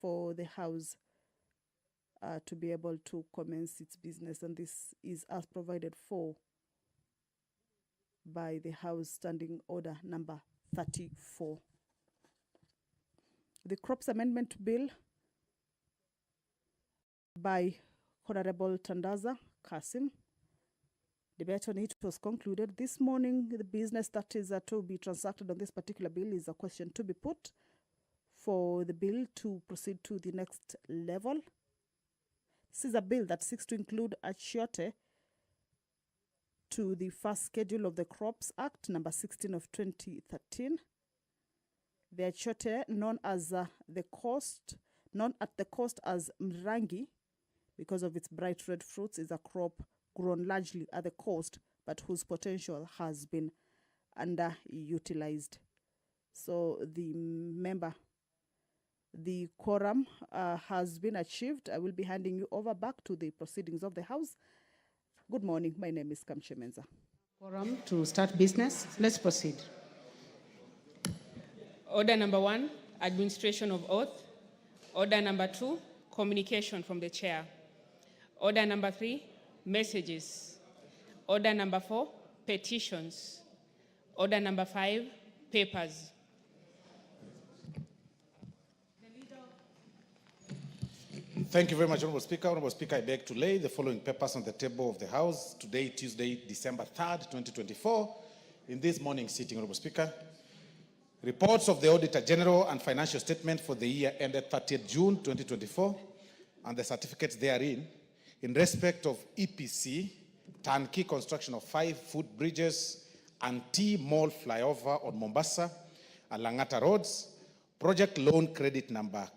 for the House to be able to commence its business, and this is as provided for by the House Standing Order number 34. The Crops Amendment Bill by Honorable Tandaza Kasim. Debate on it was concluded this morning. The business that is to be transacted on this particular bill is a question to be put for the bill to proceed to the next level. This is a bill that seeks to include a chiote to the first schedule of the Crops Act number 16 of 2013. The chiote, known at the coast as mrangi, because of its bright red fruits, is a crop grown largely at the coast, but whose potential has been underutilized. So the quorum has been achieved. I will be handing you over back to the proceedings of the House. Good morning. My name is Kamche Menza. Quorum to start business. Let's proceed. Order number 1, administration of oath. Order number 2, communication from the chair. Order number 3, messages. Order number 4, petitions. Order number 5, papers. Thank you very much, Honorable Speaker. Honorable Speaker, I beg to lay the following papers on the table of the House today, Tuesday, December 3rd, 2024, in this morning's sitting, Honorable Speaker. Reports of the Auditor General and financial statement for the year ended 30th June 2024 and the certificates therein in respect of EPC, turnkey construction of 5 foot bridges and T-Mall flyover on Mombasa and Langata roads, project loan credit number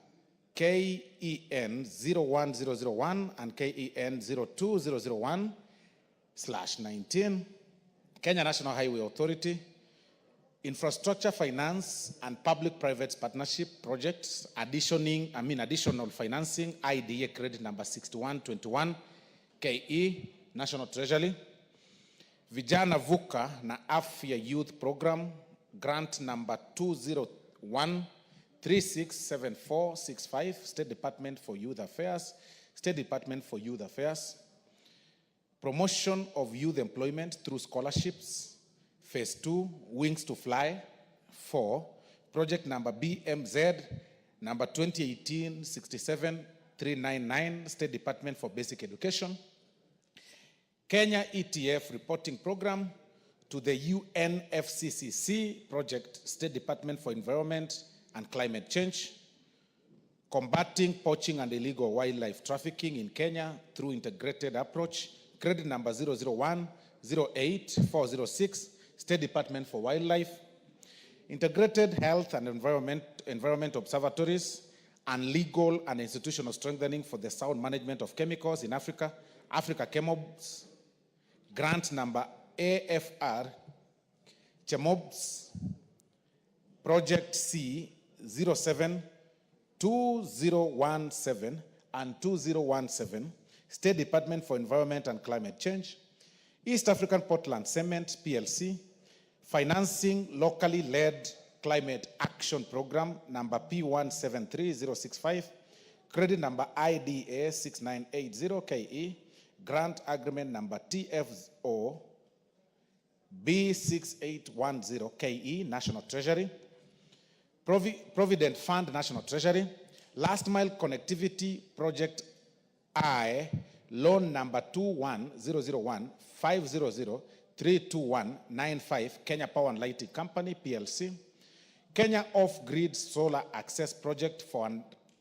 KEN 01001 and KEN 02001/19, Kenya National Highway Authority, infrastructure finance and public-private partnership projects, additional financing, IDA credit number 6121, KE, National Treasury, Vijana Vuka na Afya Youth Program, grant number 201367465, State Department for Youth Affairs, State Department for Youth Affairs, promotion of youth employment through scholarships, Phase 2, Wings to Fly. 4, project number BMZ, number 2018-67399, State Department for Basic Education. Kenya ETF reporting program to the UNFCCC project, State Department for Environment and Climate Change. Combating poaching and illegal wildlife trafficking in Kenya through integrated approach, credit number 001-08406, State Department for Wildlife. Integrated health and environment observatories, and legal and institutional strengthening for the sound management of chemicals in Africa, Africa Chemobs, grant number AFR Chemobs, project C 072017 and 2017, State Department for Environment and Climate Change. East African Portland Cement PLC, financing locally led climate action program number P173065, credit number IDA 6980KE, grant agreement number TFO B6810KE, National Treasury. Provident Fund, National Treasury. Last Mile Connectivity Project I, loan number 21001-500-32195, Kenya Power and Lighting Company, PLC. Kenya Off-Grid Solar Access Project for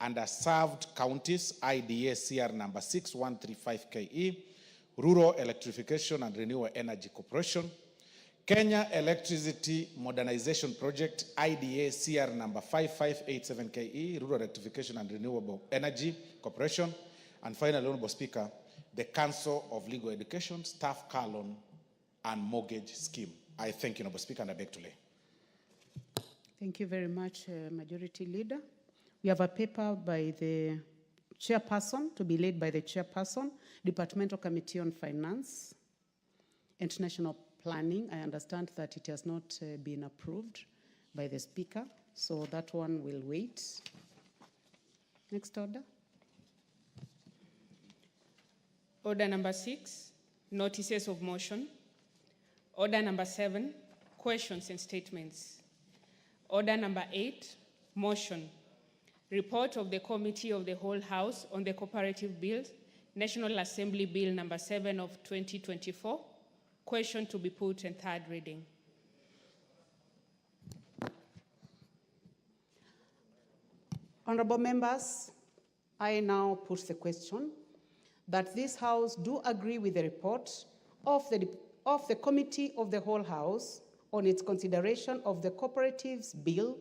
Underserved Counties, IDA CR number 6135KE, Rural Electrification and Renewable Energy Corporation. Kenya Electricity Modernization Project, IDA CR number 5587KE, Rural Electrification and Renewable Energy Corporation. And finally, Honorable Speaker, the Council of Legal Education, Staff Car Loan and Mortgage Scheme. I thank you, Honorable Speaker, and I beg to lay. Thank you very much, Majority Leader. We have a paper by the chairperson, to be laid by the chairperson, Departmental Committee on Finance, International Planning. I understand that it has not been approved by the Speaker, so that one will wait. Next order. Order number 6, notices of motion. Order number 7, questions and statements. Order number 8, motion. Report of the Committee of the Whole House on the Cooperative Bill, National Assembly Bill number 7 of 2024. Question to be put and third reading. Honorable members, I now put the question that this House do agree with the report of the Committee of the Whole House on its consideration of the Cooperatives Bill,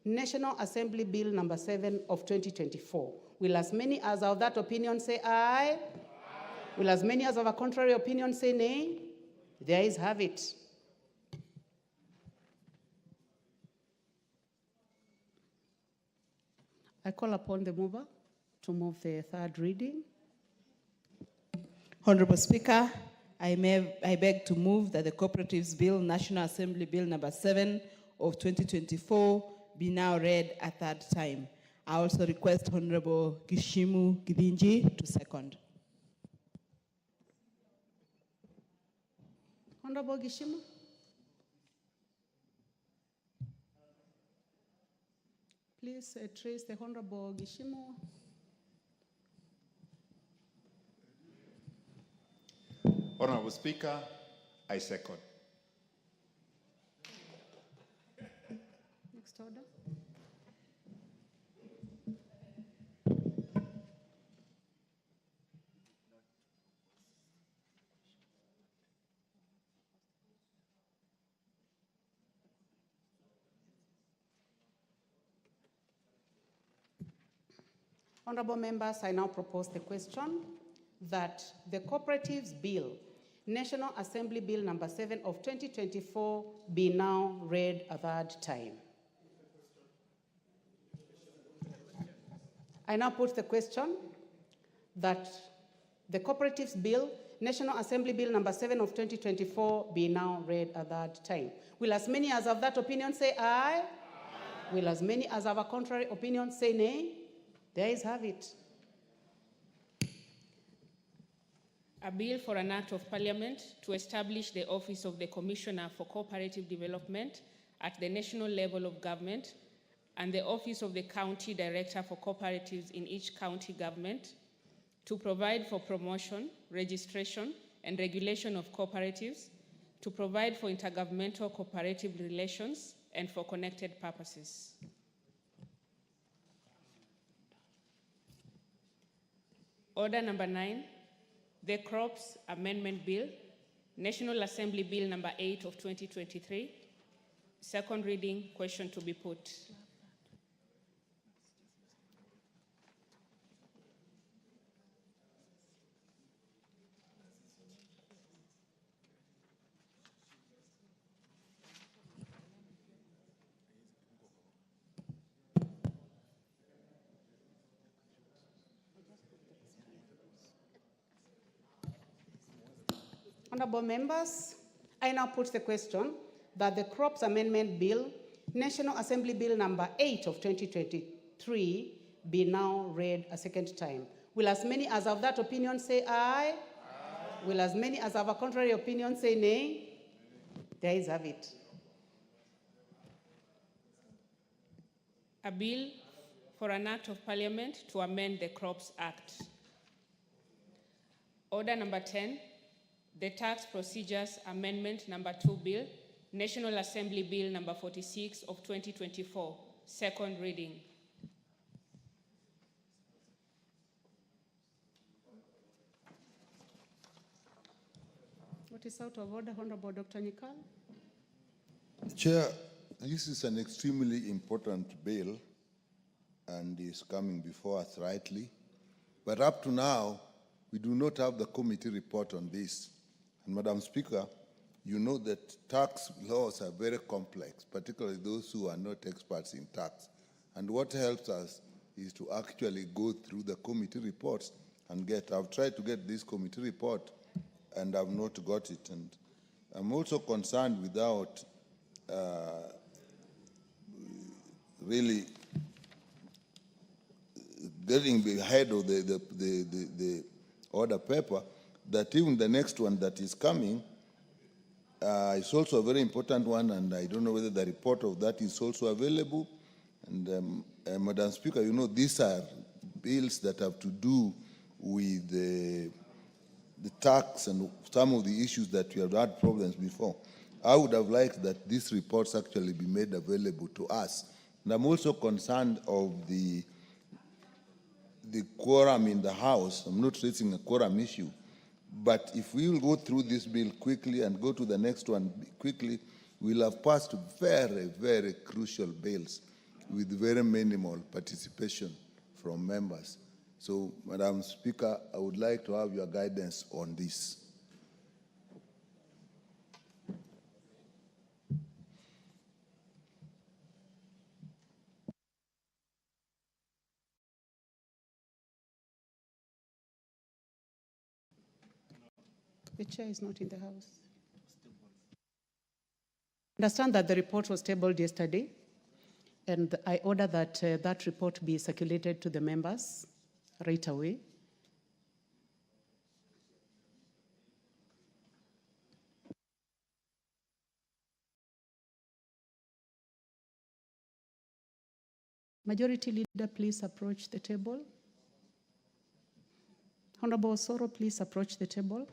National Assembly Bill number 7 of 2024. Will as many as of that opinion say aye? Aye. Will as many as of a contrary opinion say nay? There is have it. I call upon the mover to move the third reading. Honorable Speaker, I beg to move that the Cooperatives Bill, National Assembly Bill number 7 of 2024 be now read a third time. I also request Honorable Gishimu Gidinji to second. Honorable Gishimu. Please trace the Honorable Gishimu. Honorable Speaker, I second. Next order. Honorable members, I now propose the question that the Cooperatives Bill, National Assembly Bill number 7 of 2024 be now read a third time. I now put the question that the Cooperatives Bill, National Assembly Bill number 7 of 2024 be now read a third time. Will as many as of that opinion say aye? Aye. Will as many as of a contrary opinion say nay? There is have it. A bill for an act of parliament to establish the office of the Commissioner for Cooperative Development at the national level of government and the office of the County Director for Cooperatives in each county government to provide for promotion, registration, and regulation of cooperatives, to provide for intergovernmental cooperative relations, and for connected purposes. Order number 9, the Crops Amendment Bill, National Assembly Bill number 8 of 2023. Second reading, question to be put. Honorable members, I now put the question that the Crops Amendment Bill, National Assembly Bill number 8 of 2023 be now read a second time. Will as many as of that opinion say aye? Aye. Will as many as of a contrary opinion say nay? There is have it. A bill for an act of parliament to amend the Crops Act. Order number 10, the Tax Procedures Amendment number 2 Bill, National Assembly Bill number 46 of 2024, second reading. What is out of order, Honorable Dr. Nikal? Chair, this is an extremely important bill and is coming before us rightly. But up to now, we do not have the committee report on this. And Madam Speaker, you know that tax laws are very complex, particularly those who are not experts in tax. And what helps us is to actually go through the committee reports and I've tried to get this committee report and I've not got it. And I'm also concerned without really getting ahead of the order paper, that even the next one that is coming is also a very important one, and I don't know whether the report of that is also available. And Madam Speaker, you know, these are bills that have to do with the tax and some of the issues that we have had problems before. I would have liked that these reports actually be made available to us. And I'm also concerned of the quorum in the House. I'm not raising a quorum issue, but if we will go through this bill quickly and go to the next one quickly, we'll have passed very, very crucial bills with very minimal participation from members. So, Madam Speaker, I would like to have your guidance on this. The chair is not in the House. Understand that the report was tabled yesterday, and I order that that report be circulated to the members right away. Majority Leader, please approach the table. Honorable Osoro, please approach the table.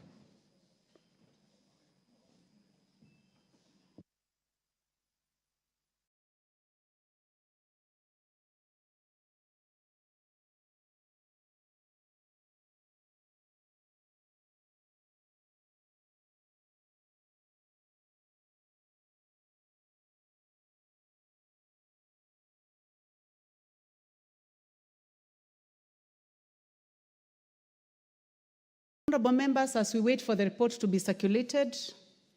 Honorable members, as we wait for the report to be circulated,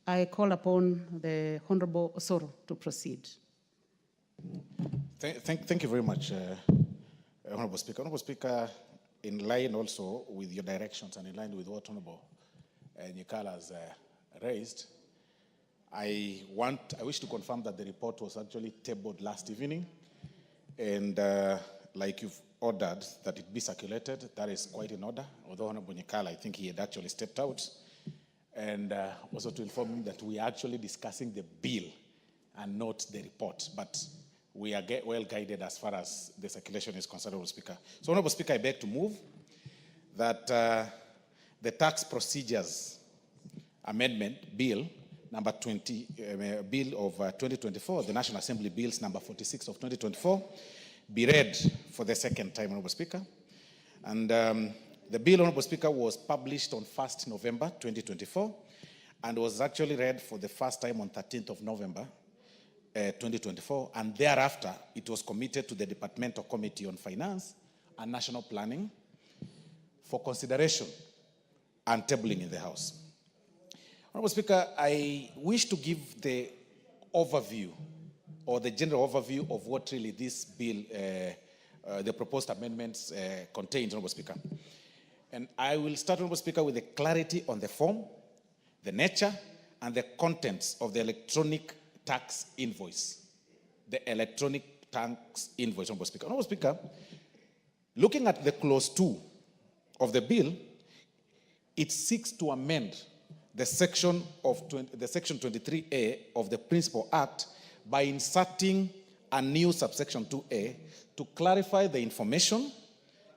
I call upon the Honorable Osoro to proceed. Thank you very much, Honorable Speaker. Honorable Speaker, in line also with your directions and in line with what Honorable Nyikala has raised, I wish to confirm that the report was actually tabled last evening, and like you've ordered that it be circulated, that is quite in order, although Honorable Nyikala, I think he had actually stepped out, and also to inform him that we are actually discussing the bill and not the report, but we are well guided as far as the circulation is concerned, Honorable Speaker. So, Honorable Speaker, I beg to move that the tax procedures amendment bill number 20, bill of 2024, the National Assembly bills number 46 of 2024, be read for the second time, Honorable Speaker. And the bill, Honorable Speaker, was published on 1st November 2024 and was actually read for the first time on 13th of November 2024, and thereafter it was committed to the Departmental Committee on Finance and National Planning for consideration and tabling in the House. Honorable Speaker, I wish to give the overview or the general overview of what really this bill, the proposed amendments contains, Honorable Speaker. And I will start, Honorable Speaker, with the clarity on the form, the nature, and the contents of the electronic tax invoice. The electronic tax invoice, Honorable Speaker. Honorable Speaker, looking at the clause 2 of the bill, it seeks to amend the section 23A of the Principal Act by inserting a new subsection 2A to clarify the information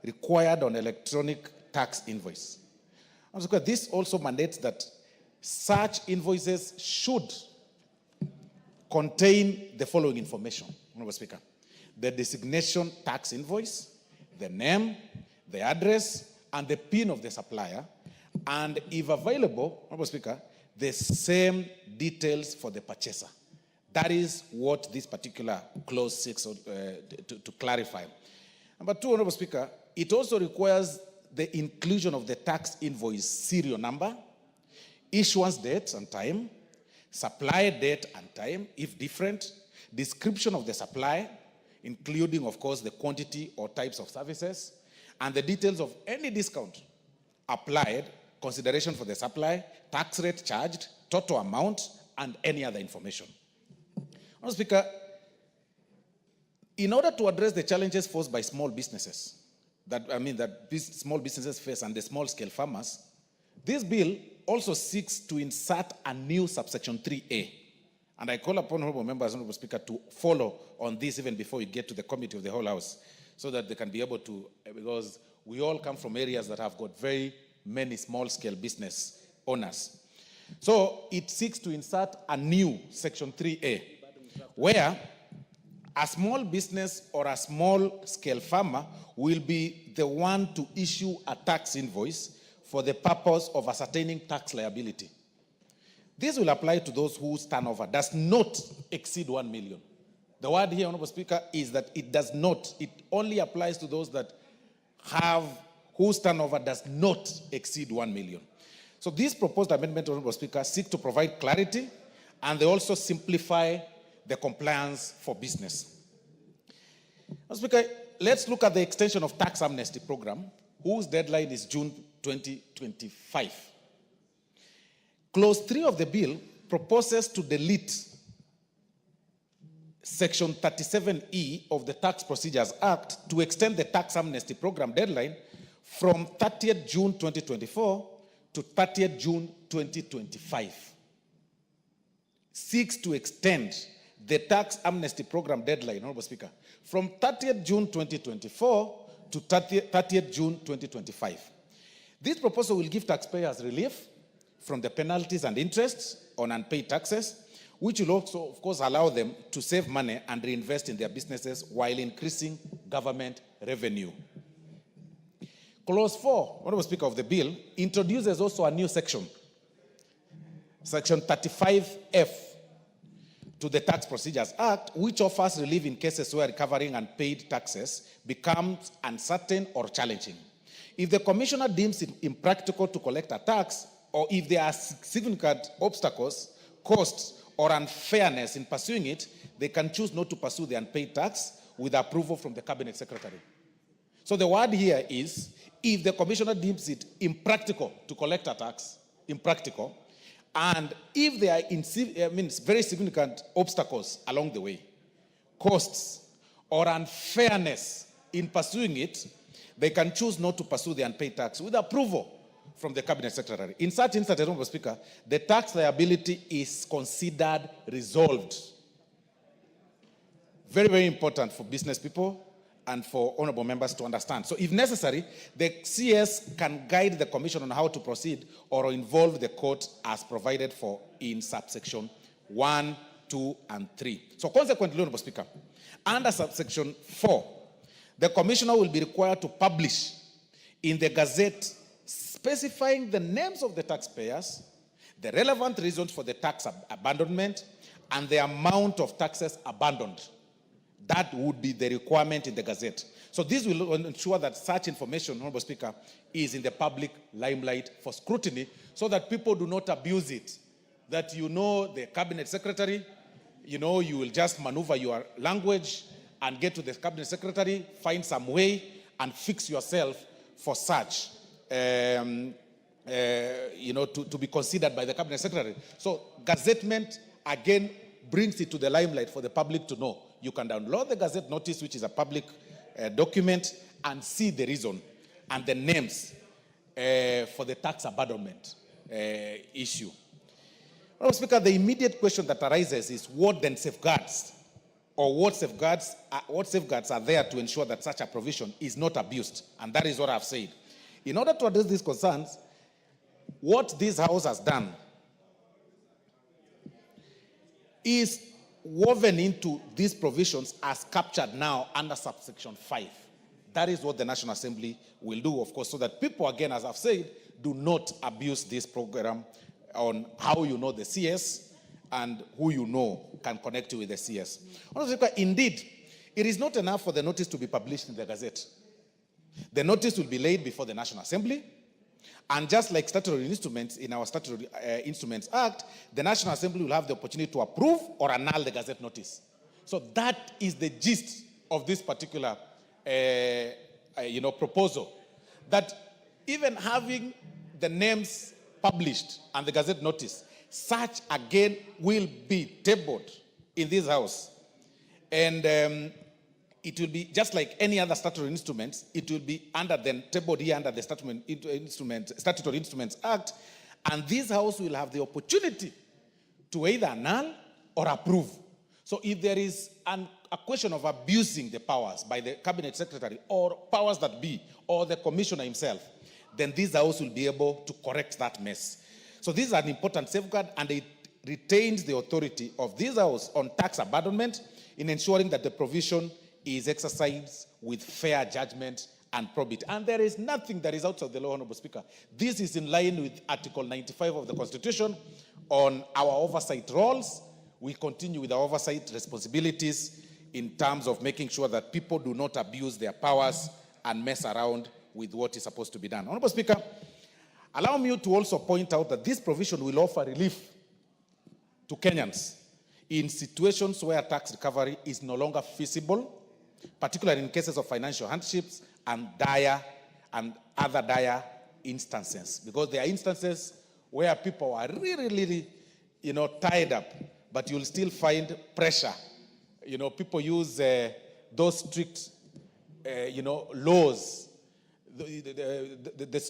required on electronic tax invoice. This also mandates that such invoices should contain the following information, Honorable Speaker: the designation tax invoice, the name, the address, and the PIN of the supplier, and if available, Honorable Speaker, the same details for the purchaser. That is what this particular clause seeks to clarify. Number 2, Honorable Speaker, it also requires the inclusion of the tax invoice serial number, issuance date and time, supply date and time, if different, description of the supply, including, of course, the quantity or types of services, and the details of any discount applied, consideration for the supply, tax rate charged, total amount, and any other information. Mr. Speaker, in order to address the challenges posed by small businesses that small businesses face and the small-scale farmers, this bill also seeks to insert a new subsection 3A. And I call upon honorable members, honorable Speaker, to follow on this even before we get to the committee of the whole House, so that they can be able to, because we all come from areas that have got very many small-scale business owners. So it seeks to insert a new section 3A, where a small business or a small-scale farmer will be the one to issue a tax invoice for the purpose of ascertaining tax liability. This will apply to those whose turnover does not exceed 1 million. The word here, Honorable Speaker, is that it does not. It only applies to those that whose turnover does not exceed 1 million. So this proposed amendment, Honorable Speaker, seeks to provide clarity, and they also simplify the compliance for business. Honorable Speaker, let's look at the extension of tax amnesty program, whose deadline is June 2025. Clause 3 of the bill proposes to delete Section 37E of the Tax Procedures Act to extend the tax amnesty program deadline from 30th June 2024 to 30th June 2025. Seeks to extend the tax amnesty program deadline, Honorable Speaker, from 30th June 2024 to 30th June 2025. This proposal will give taxpayers relief from the penalties and interests on unpaid taxes, which will also, of course, allow them to save money and reinvest in their businesses while increasing government revenue. Clause 4, Honorable Speaker, of the bill introduces also a new section, Section 35F, to the Tax Procedures Act, which offers relief in cases where recovering unpaid taxes becomes uncertain or challenging. If the commissioner deems it impractical to collect a tax, or if there are significant obstacles, costs, or unfairness in pursuing it, they can choose not to pursue the unpaid tax with approval from the Cabinet Secretary. So the word here is, if the commissioner deems it impractical to collect a tax, impractical, and if there are very significant obstacles along the way, costs, or unfairness in pursuing it, they can choose not to pursue the unpaid tax with approval from the Cabinet Secretary. In such instances, Honorable Speaker, the tax liability is considered resolved. Very, very important for business people and for honorable members to understand. So if necessary, the CS can guide the Commission on how to proceed or involve the court as provided for in subsection 1, 2, and 3. So consequently, Honorable Speaker, under subsection 4, the Commissioner will be required to publish in the Gazette specifying the names of the taxpayers, the relevant reasons for the tax abandonment, and the amount of taxes abandoned. That would be the requirement in the Gazette. So this will ensure that such information, Honorable Speaker, is in the public limelight for scrutiny, so that people do not abuse it. That the Cabinet Secretary, you will just maneuver your language and get to the Cabinet Secretary, find some way, and fix yourself for such. To be considered by the Cabinet Secretary. So gazettement, again, brings it to the limelight for the public to know. You can download the Gazette notice, which is a public document, and see the reason and the names for the tax abandonment issue. Honorable Speaker, the immediate question that arises is what then safeguards, or what safeguards are there to ensure that such a provision is not abused? And that is what I've said. In order to address these concerns, what this House has done is woven into these provisions as captured now under subsection 5. That is what the National Assembly will do, of course, so that people, again, as I've said, do not abuse this program on how the CS and who can connect you with the CS. Indeed, it is not enough for the notice to be published in the Gazette. The notice will be laid before the National Assembly, and just like statutory instruments in our Statutory Instruments Act, the National Assembly will have the opportunity to approve or annul the Gazette notice. So that is the gist of this particular proposal, that even having the names published and the Gazette notice, such again will be tabled in this House. And it will be just like any other statutory instruments. It will be tabled here under the Statutory Instruments Act, and this House will have the opportunity to either annul or approve. So if there is a question of abusing the powers by the Cabinet Secretary or powers that be, or the Commissioner himself, then this House will be able to correct that mess. So this is an important safeguard, and it retains the authority of this House on tax abandonment in ensuring that the provision is exercised with fair judgment and probity. And there is nothing that is outside the law, Honorable Speaker. This is in line with Article 95 of the Constitution on our oversight roles. We continue with our oversight responsibilities in terms of making sure that people do not abuse their powers and mess around with what is supposed to be done. Honorable Speaker, allow me to also point out that this provision will offer relief to Kenyans in situations where tax recovery is no longer feasible, particularly in cases of financial hardships and other dire instances. Because there are instances where people are really, tied up, but you'll still find pressure. People use those strict, laws, the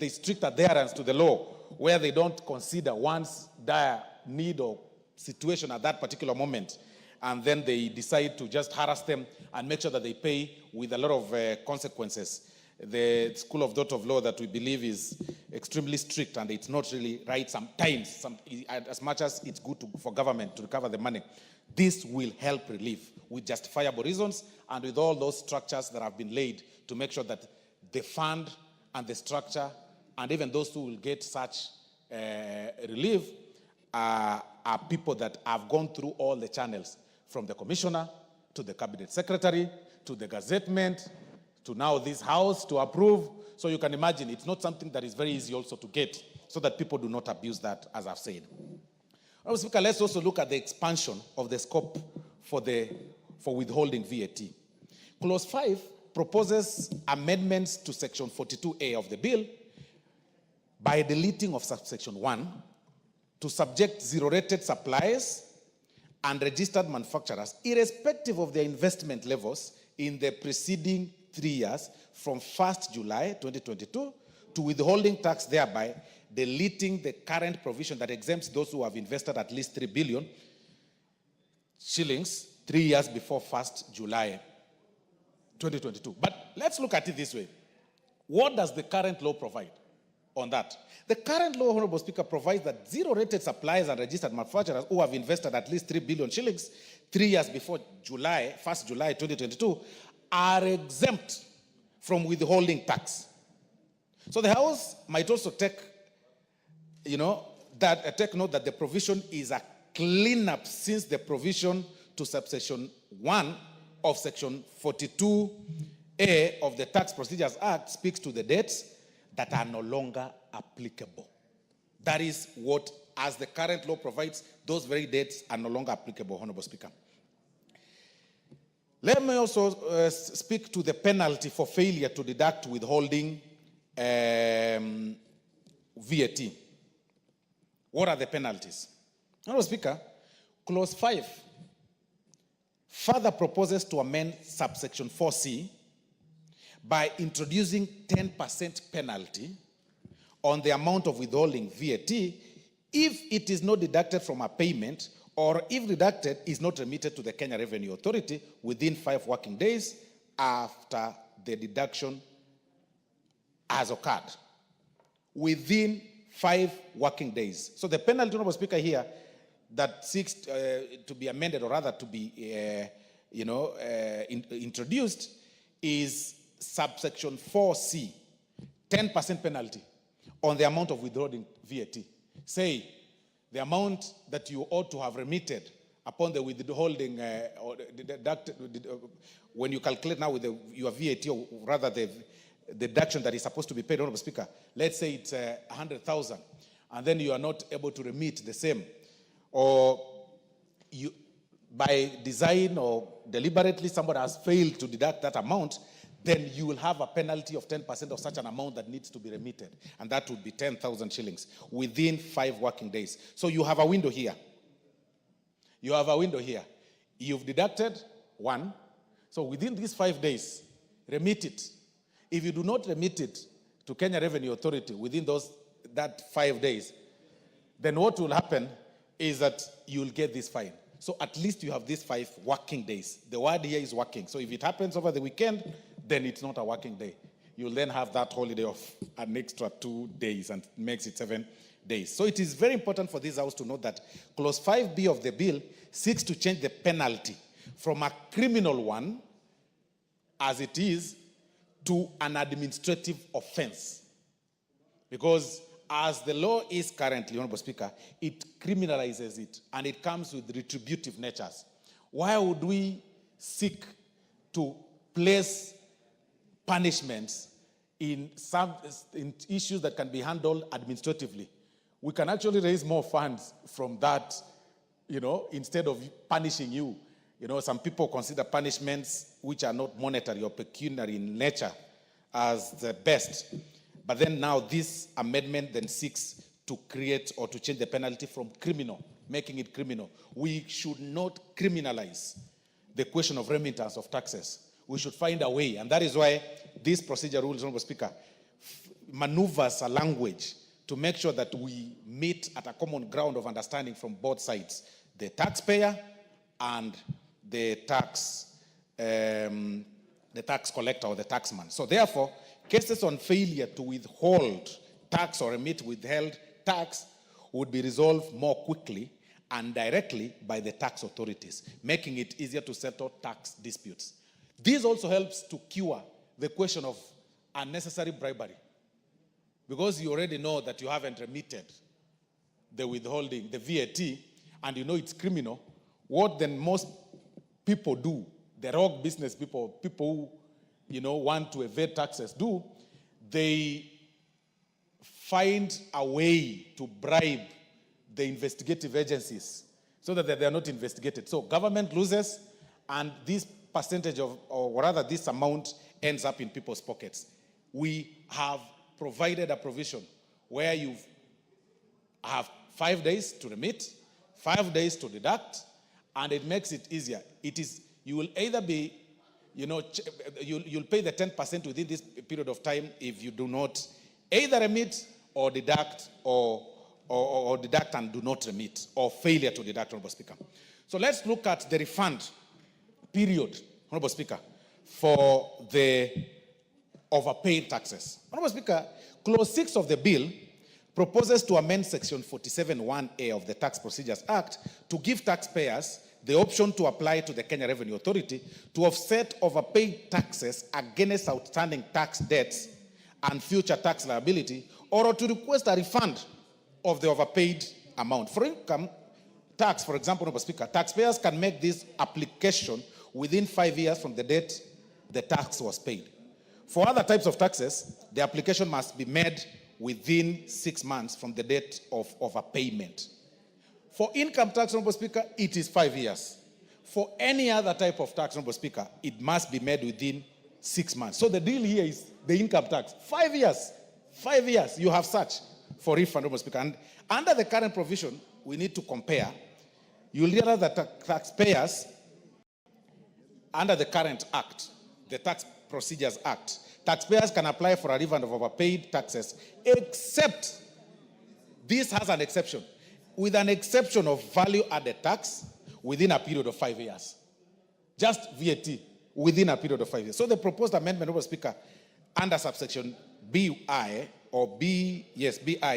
strict adherence to the law, where they don't consider one's dire need or situation at that particular moment, and then they decide to just harass them and make sure that they pay with a lot of consequences. The school of thought of law that we believe is extremely strict, and it's not really right sometimes, as much as it's good for government to recover the money. This will help relief with justifiable reasons and with all those structures that have been laid to make sure that the fund and the structure and even those who will get such relief are people that have gone through all the channels, from the Commissioner to the Cabinet Secretary to the gazettement to now this House to approve. So you can imagine it's not something that is very easy also to get, so that people do not abuse that, as I've said. Honorable Speaker, let's also look at the expansion of the scope for withholding VAT. Clause 5 proposes amendments to Section 42A of the bill by deleting of subsection 1 to subject zero-rated suppliers and registered manufacturers, irrespective of their investment levels in the preceding 3 years, from 1st July 2022 to withholding tax, thereby deleting the current provision that exempts those who have invested at least 3 billion shillings 3 years before 1st July 2022. But let's look at it this way. What does the current law provide on that? The current law, Honorable Speaker, provides that zero-rated suppliers and registered manufacturers who have invested at least 3 billion shillings 3 years before 1st July 2022 are exempt from withholding tax. So the House might also take note that the provision is a cleanup, since the provision to subsection 1 of Section 42A of the Tax Procedures Act speaks to the dates that are no longer applicable. That is what, as the current law provides, those very dates are no longer applicable, Honorable Speaker. Let me also speak to the penalty for failure to deduct withholding VAT. What are the penalties? Honorable Speaker, Clause 5 further proposes to amend subsection 4C by introducing 10% penalty on the amount of withholding VAT if it is not deducted from a payment, or if deducted is not remitted to the Kenya Revenue Authority within 5 working days after the deduction has occurred. Within 5 working days. So the penalty, Honorable Speaker, here that seeks to be amended, or rather to be introduced, is subsection 4C, 10% penalty on the amount of withholding VAT. Say, the amount that you ought to have remitted upon the withholding, or deducted, when you calculate now with your VAT, or rather the deduction that is supposed to be paid, Honorable Speaker, let's say it's 100,000, and then you are not able to remit the same, or you, by design or deliberately, somebody has failed to deduct that amount, then you will have a penalty of 10% of such an amount that needs to be remitted. And that would be 10,000 shillings within 5 working days. So you have a window here. You have a window here. You've deducted 1, So within these 5 days, remit it. If you do not remit it to Kenya Revenue Authority within that 5 days, then what will happen is that you'll get this fine. So at least you have these 5 working days. The word here is working. So if it happens over the weekend, then it's not a working day. You'll then have that holiday of an extra 2 days and makes it 7 days. So it is very important for this house to note that Clause 5B of the bill seeks to change the penalty from a criminal one, as it is, to an administrative offense. Because as the law is currently, Honorable Speaker, it criminalizes it, and it comes with retributive natures. Why would we seek to place punishments in issues that can be handled administratively? We can actually raise more funds from that, instead of punishing you. Some people consider punishments which are not monetary or pecuniary in nature as the best. But then now this amendment then seeks to create or to change the penalty from criminal, making it criminal. We should not criminalize the question of remittance of taxes. We should find a way, and that is why this procedure rules, Honorable Speaker, maneuvers a language to make sure that we meet at a common ground of understanding from both sides, the taxpayer and the tax collector or the taxman. So therefore, cases on failure to withhold tax or remit withheld tax would be resolved more quickly and directly by the tax authorities, making it easier to settle tax disputes. This also helps to cure the question of unnecessary bribery. Because you already know that you haven't remitted the withholding, the VAT, and you know it's criminal, what then most people do, the rogue business people who want to evade taxes do, they find a way to bribe the investigative agencies so that they are not investigated. So government loses, and this percentage or rather this amount ends up in people's pockets. We have provided a provision where you have 5 days to remit, 5 days to deduct, and it makes it easier. You will either be, you'll pay the 10% within this period of time if you do not either remit or deduct or deduct and do not remit, or failure to deduct, Honorable Speaker. So let's look at the refund period, Honorable Speaker, for the overpaid taxes. Honorable Speaker, Clause 6 of the bill proposes to amend Section 47(1)A of the Tax Procedures Act to give taxpayers the option to apply to the Kenya Revenue Authority to offset overpaid taxes against outstanding tax debts and future tax liability, or to request a refund of the overpaid amount. For income tax, for example, Honorable Speaker, taxpayers can make this application within 5 years from the date the tax was paid. For other types of taxes, the application must be made within 6 months from the date of overpayment. For income tax, Honorable Speaker, it is 5 years. For any other type of tax, Honorable Speaker, it must be made within 6 months. So the deal here is the income tax. 5 years. 5 years, you have such for refund, Honorable Speaker. And under the current provision, we need to compare. You'll realize that taxpayers, under the current act, the Tax Procedures Act, taxpayers can apply for a refund of overpaid taxes, except, this has an exception, with an exception of value-added tax within a period of 5 years. Just VAT within a period of 5 years. So the proposed amendment, Honorable Speaker, under subsection BI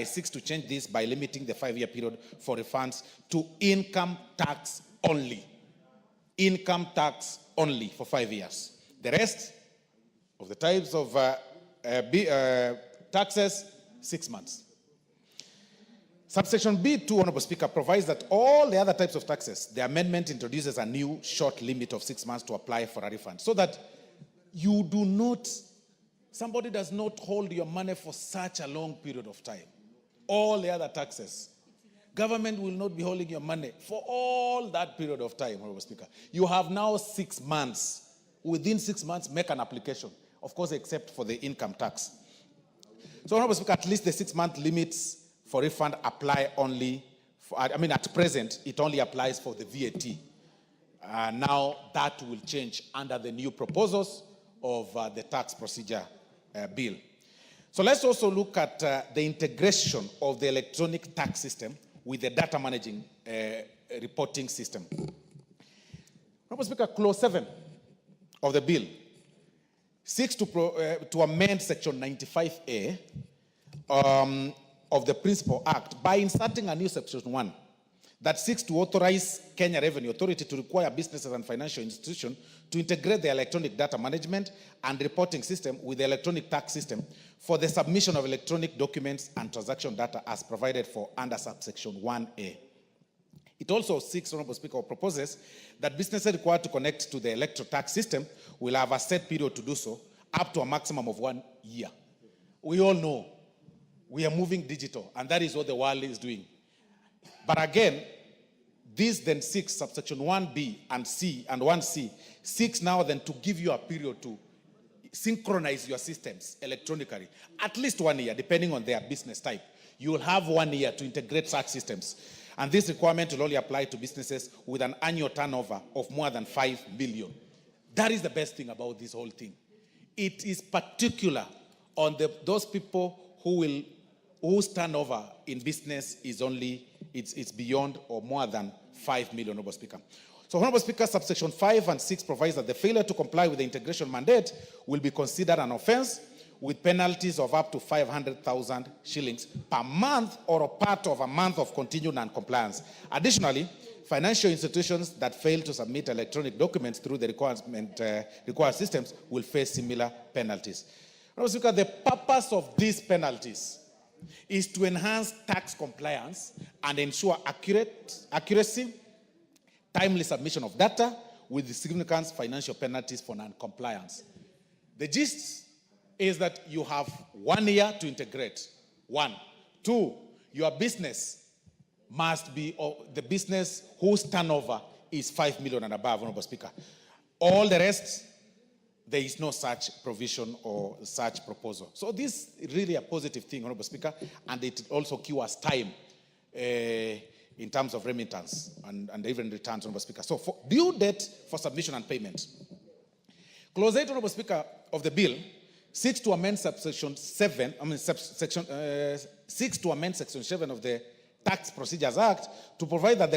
seeks to change this by limiting the 5-year period for refunds to income tax only. Income tax only for 5 years. The rest of the types of taxes, 6 months. Subsection B2, Honorable Speaker, provides that all the other types of taxes, the amendment introduces a new short limit of 6 months to apply for a refund, so that you do not, somebody does not hold your money for such a long period of time. All the other taxes, government will not be holding your money for all that period of time, Honorable Speaker. You have now 6 months. Within 6 months, make an application. Of course, except for the income tax. So, Honorable Speaker, at least the 6-month limits for refund apply only, at present, it only applies for the VAT. Now that will change under the new proposals of the tax procedure bill. So let's also look at the integration of the electronic tax system with the data managing reporting system. Honorable Speaker, Clause 7 of the bill seeks to amend Section 95A of the Principal Act by inserting a new Section 1 that seeks to authorize Kenya Revenue Authority to require businesses and financial institutions to integrate the electronic data management and reporting system with the electronic tax system for the submission of electronic documents and transaction data as provided for under subsection 1A. It also seeks, Honorable Speaker, or proposes that businesses required to connect to the electro tax system will have a set period to do so, up to a maximum of 1 year. We all know we are moving digital, and that is what the world is doing. But again, this then seeks, subsection 1B and C and 1C, seeks now then to give you a period to synchronize your systems electronically, at least 1 year, depending on their business type. You will have 1 year to integrate such systems. And this requirement will only apply to businesses with an annual turnover of more than 5 billion. That is the best thing about this whole thing. It is particular on those people whose turnover in business is only, it's beyond or more than 5 million, Honorable Speaker. So, Honorable Speaker, subsection 5 and 6 provides that the failure to comply with the integration mandate will be considered an offense with penalties of up to 500,000 shillings per month or a part of a month of continued non-compliance. Additionally, financial institutions that fail to submit electronic documents through the required systems will face similar penalties. Honorable Speaker, the purpose of these penalties is to enhance tax compliance and ensure accuracy, timely submission of data with significant financial penalties for non-compliance. The gist is that you have 1 year to integrate. 1. 2, your business must be the business whose turnover is 5 million and above, Honorable Speaker. All the rest, there is no such provision or such proposal. So this is really a positive thing, Honorable Speaker, and it also cures time in terms of remittance and even returns, Honorable Speaker. So for due date for submission and payment. Clause 8, Honorable Speaker, of the bill seeks to amend subsection 7, seeks to amend section 7 of the Tax Procedures Act to provide that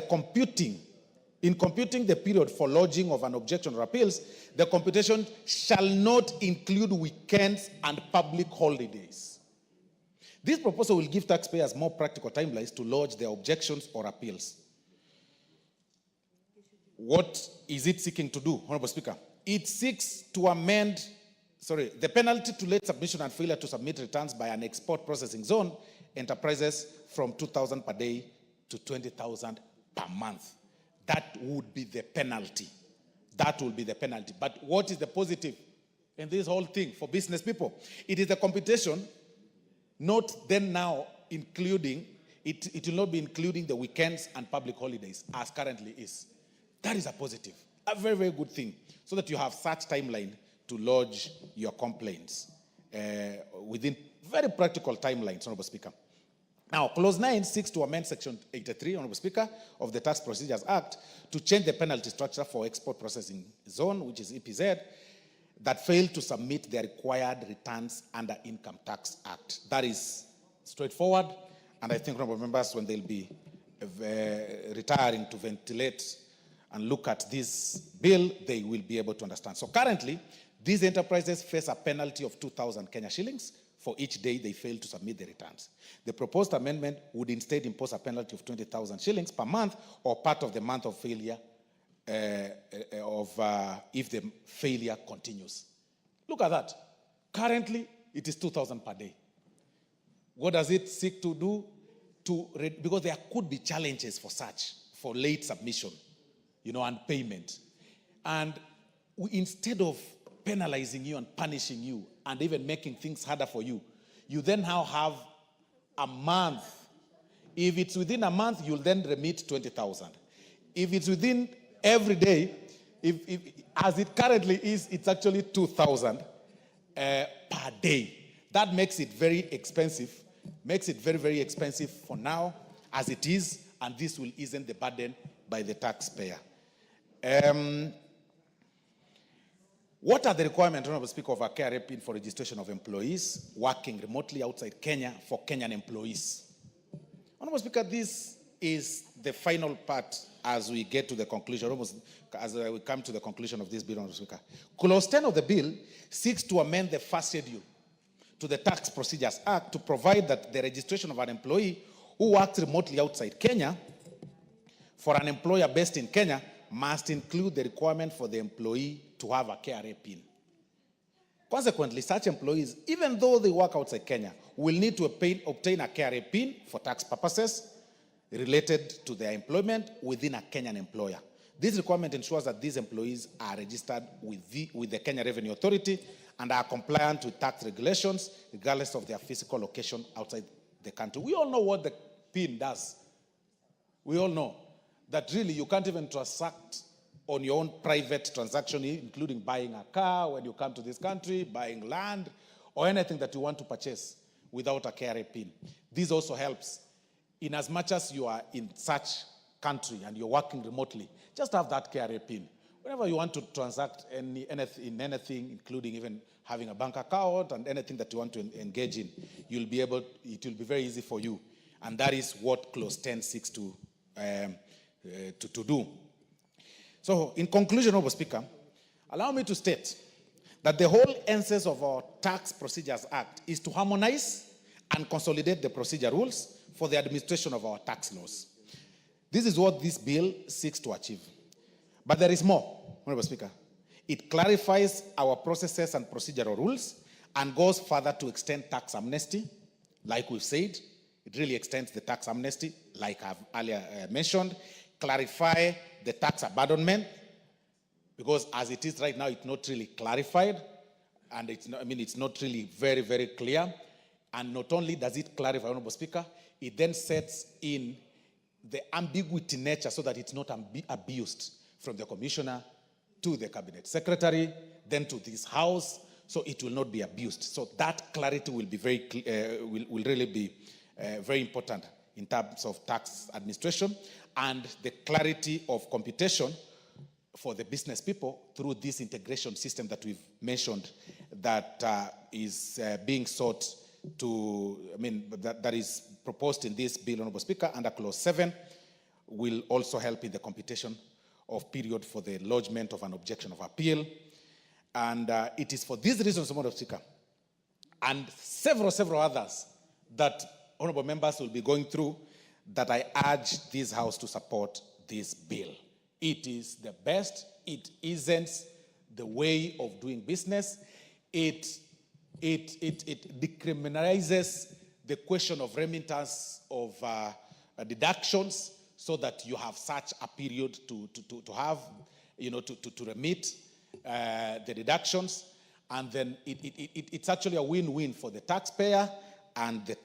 in computing the period for lodging of an objection or appeals, the computation shall not include weekends and public holidays. This proposal will give taxpayers more practical timelines to lodge their objections or appeals. What is it seeking to do, Honorable Speaker? It seeks to amend the penalty to late submission and failure to submit returns by an export processing zone enterprises from 2,000 per day to 20,000 per month. That would be the penalty. That will be the penalty. But what is the positive in this whole thing for business people? It is the computation, not then now including, it will not be including the weekends and public holidays as currently is. That is a positive, a very, very good thing, so that you have such timeline to lodge your complaints within very practical timelines, Honorable Speaker. Now, Clause 9 seeks to amend Section 83, Honorable Speaker, of the Tax Procedures Act to change the penalty structure for export processing zone, which is EPZ, that failed to submit their required returns under Income Tax Act. That is straightforward, and I think, Honorable Members, when they'll be retiring to ventilate and look at this bill, they will be able to understand. So currently, these enterprises face a penalty of 2,000 Kenya shillings for each day they fail to submit their returns. The proposed amendment would instead impose a penalty of 20,000 shillings per month or part of the month of failure if the failure continues. Look at that. Currently, it is 2,000 per day. What does it seek to do? Because there could be challenges for late submission, and payment. And instead of penalizing you and punishing you and even making things harder for you, you then now have a month. If it's within a month, you'll then remit 20,000. If it's within every day, if as it currently is, it's actually 2,000 per day. That makes it very expensive, makes it very, very expensive for now as it is, and this will ease the burden by the taxpayer. What are the requirements, Honorable Speaker, of a KRA PIN for registration of employees working remotely outside Kenya for Kenyan employees? Honorable Speaker, this is the final part as we get to the conclusion, almost as we come to the conclusion of this bill, Honorable Speaker. Clause 10 of the bill seeks to amend the first schedule to the Tax Procedures Act to provide that the registration of an employee who works remotely outside Kenya for an employer based in Kenya must include the requirement for the employee to have a KRA PIN. Consequently, such employees, even though they work outside Kenya, will need to obtain a KRA PIN for tax purposes related to their employment within a Kenyan employer. This requirement ensures that these employees are registered with the Kenya Revenue Authority and are compliant with tax regulations, regardless of their physical location outside the country. We all know what the PIN does. We all know that really you can't even transact on your own private transaction, including buying a car when you come to this country, buying land, or anything that you want to purchase without a KRA PIN. This also helps in as much as you are in such country and you're working remotely, just have that KRA PIN. Whenever you want to transact in anything, including even having a bank account and anything that you want to engage in, it will be very easy for you. And that is what Clause 10 seeks to do. So, in conclusion, Honorable Speaker, allow me to state that the whole essence of our Tax Procedures Act is to harmonize and consolidate the procedure rules for the administration of our tax laws. This is what this bill seeks to achieve. But there is more, Honorable Speaker. It clarifies our processes and procedural rules and goes further to extend tax amnesty. Like we've said, it really extends the tax amnesty, like I've earlier mentioned, clarify the tax abandonment, because as it is right now, it's not really clarified, and it's not really very, very clear. And not only does it clarify, Honorable Speaker, it then sets in the ambiguity nature so that it's not abused from the commissioner to the cabinet secretary, then to this house, so it will not be abused. So that clarity will be will really be very important in terms of tax administration and the clarity of computation for the business people through this integration system that we've mentioned that is being sought to, that is proposed in this bill, Honorable Speaker, under Clause 7, will also help in the computation of period for the lodgement of an objection of appeal. And it is for these reasons, Honorable Speaker, and several others that honorable members will be going through, that I urge this House to support this bill. It is the best. It isn't the way of doing business. It decriminalizes the question of remittance of deductions, so that you have such a period to have, to remit the deductions, and then it's actually a win-win for the taxpayer and the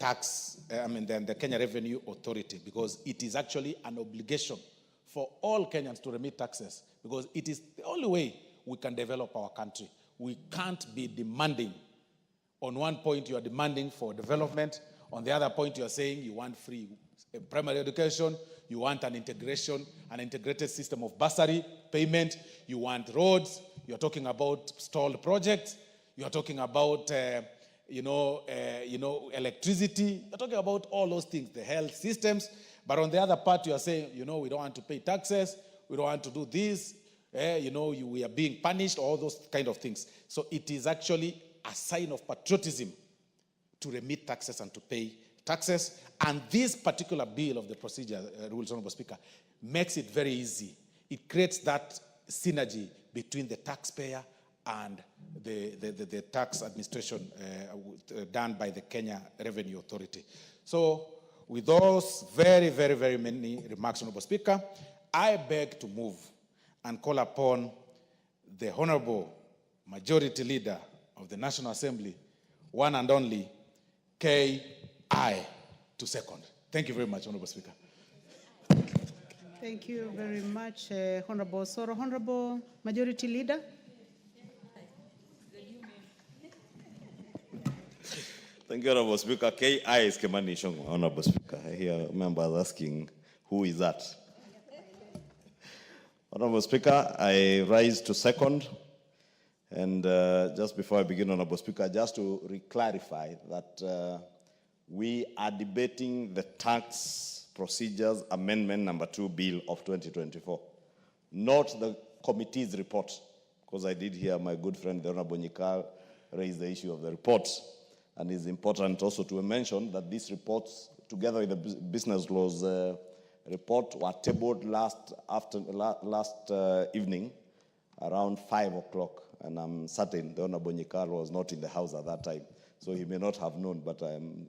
the Kenya Revenue Authority, because it is actually an obligation for all Kenyans to remit taxes, because it is the only way we can develop our country. We can't be demanding. On one point, you are demanding for development. On the other point, you are saying you want free primary education. You want an integrated system of bursary payment. You want roads. You are talking about stalled projects. You are talking about, electricity. You're talking about all those things, the health systems. But on the other part, you are saying, we don't want to pay taxes. We don't want to do this. We are being punished, all those kind of things. So it is actually a sign of patriotism to remit taxes and to pay taxes. And this particular bill of the procedure rules, Honorable Speaker, makes it very easy. It creates that synergy between the taxpayer and the tax administration done by the Kenya Revenue Authority. So with those very many remarks, Honorable Speaker, I beg to move and call upon the Honorable Majority Leader of the National Assembly, one and only K.I. to second. Thank you very much, Honorable Speaker. Thank you very much, Honorable Soro. Honorable Majority Leader. Thank you, Honorable Speaker. K.I. is Kimani Ichung'wah, Honorable Speaker. I hear members asking, who is that? Honorable Speaker, I rise to second. And just before I begin, Honorable Speaker, just to re-clarify that we are debating the Tax Procedures Amendment number 2 Bill of 2024, not the committee's report, because I did hear my good friend, the Honorable Nyikal, raise the issue of the reports. And it's important also to mention that these reports, together with the business laws report, were tabled last evening around 5 o'clock. And I'm certain the Honorable Nyikal was not in the house at that time, so he may not have known, but I'm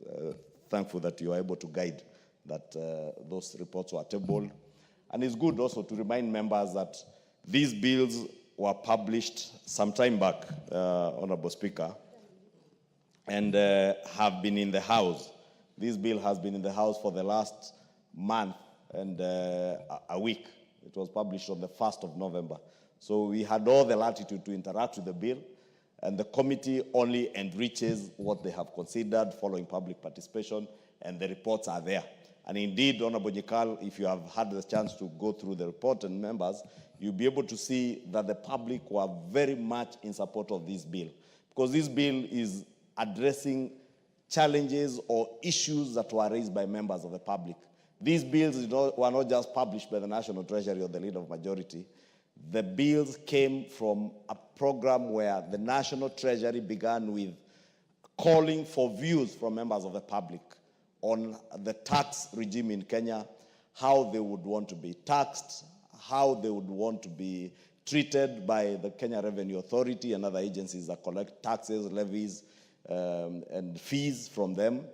thankful that you are able to guide that those reports were tabled. And it's good also to remind members that these bills were published some time back, Honorable Speaker, and have been in the House. This bill has been in the House for the last month and a week. It was published on the 1st of November. So we had all the latitude to interact with the bill, and the committee only enriches what they have considered following public participation, and the reports are there. And indeed, Honorable Nyikal, if you have had the chance to go through the report and members, you'll be able to see that the public were very much in support of this bill, because this bill is addressing challenges or issues that were raised by members of the public. These bills were not just published by the National Treasury or the Leader of Majority. The bills came from a program where the National Treasury began with calling for views from members of the public on the tax regime in Kenya, how they would want to be taxed, how they would want to be treated by the Kenya Revenue Authority and other agencies that collect taxes, levies, and fees from them.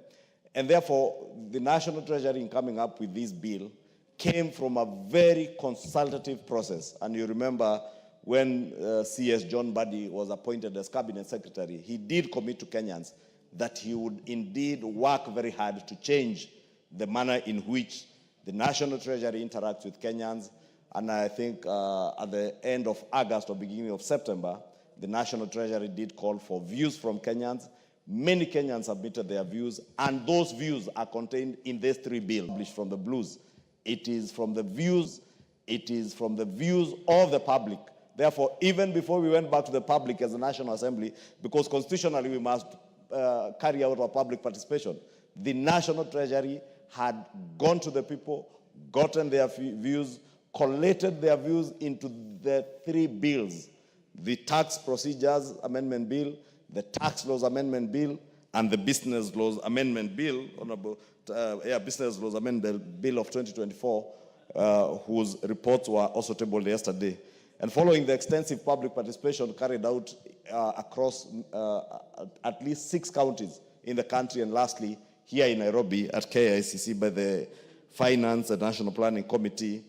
And therefore, the National Treasury, in coming up with this bill, came from a very consultative process. And you remember when CS John Buddy was appointed as Cabinet Secretary, he did commit to Kenyans that he would indeed work very hard to change the manner in which the National Treasury interacts with Kenyans. And I think at the end of August or beginning of September, the National Treasury did call for views from Kenyans. Many Kenyans submitted their views, and those views are contained in these 3 bills published from the Blues. It is from the views of the public. Therefore, even before we went back to the public as a National Assembly, because constitutionally we must carry out our public participation, the National Treasury had gone to the people, gotten their views, collated their views into the 3 bills: the Tax Procedures Amendment Bill, the Tax Laws Amendment Bill, and the Business Laws Amendment Bill, Business Laws Amendment Bill of 2024, whose reports were also tabled yesterday. And following the extensive public participation carried out across at least 6 counties in the country, and lastly, here in Nairobi at KICC by the Finance and National Planning Committee,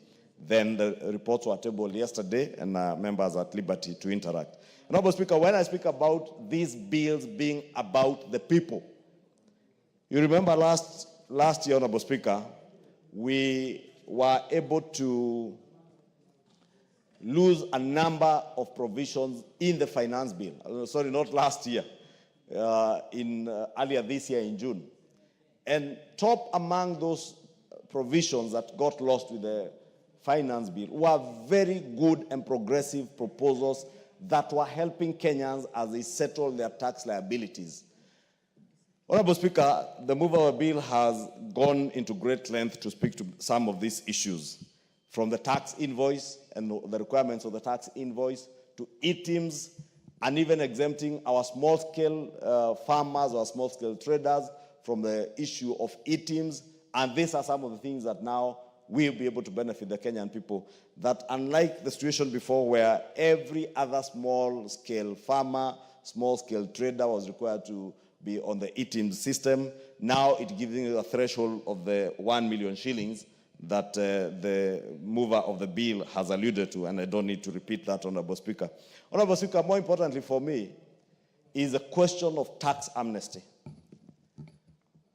then the reports were tabled yesterday, and members are at liberty to interact. Honorable Speaker, when I speak about these bills being about the people, you remember last year, Honorable Speaker, we were able to lose a number of provisions in the finance bill. Sorry, not last year, earlier this year in June. And top among those provisions that got lost with the finance bill were very good and progressive proposals that were helping Kenyans as they settle their tax liabilities. Honorable Speaker, the mover of the bill has gone into great length to speak to some of these issues, from the tax invoice and the requirements of the tax invoice to e-teams, and even exempting our small-scale farmers or small-scale traders from the issue of e-teams. And these are some of the things that now will be able to benefit the Kenyan people, that unlike the situation before where every other small-scale farmer, small-scale trader was required to be on the e-team system, now it gives you a threshold of the 1 million shillings that the mover of the bill has alluded to, and I don't need to repeat that, Honorable Speaker. Honorable Speaker, more importantly for me is the question of tax amnesty.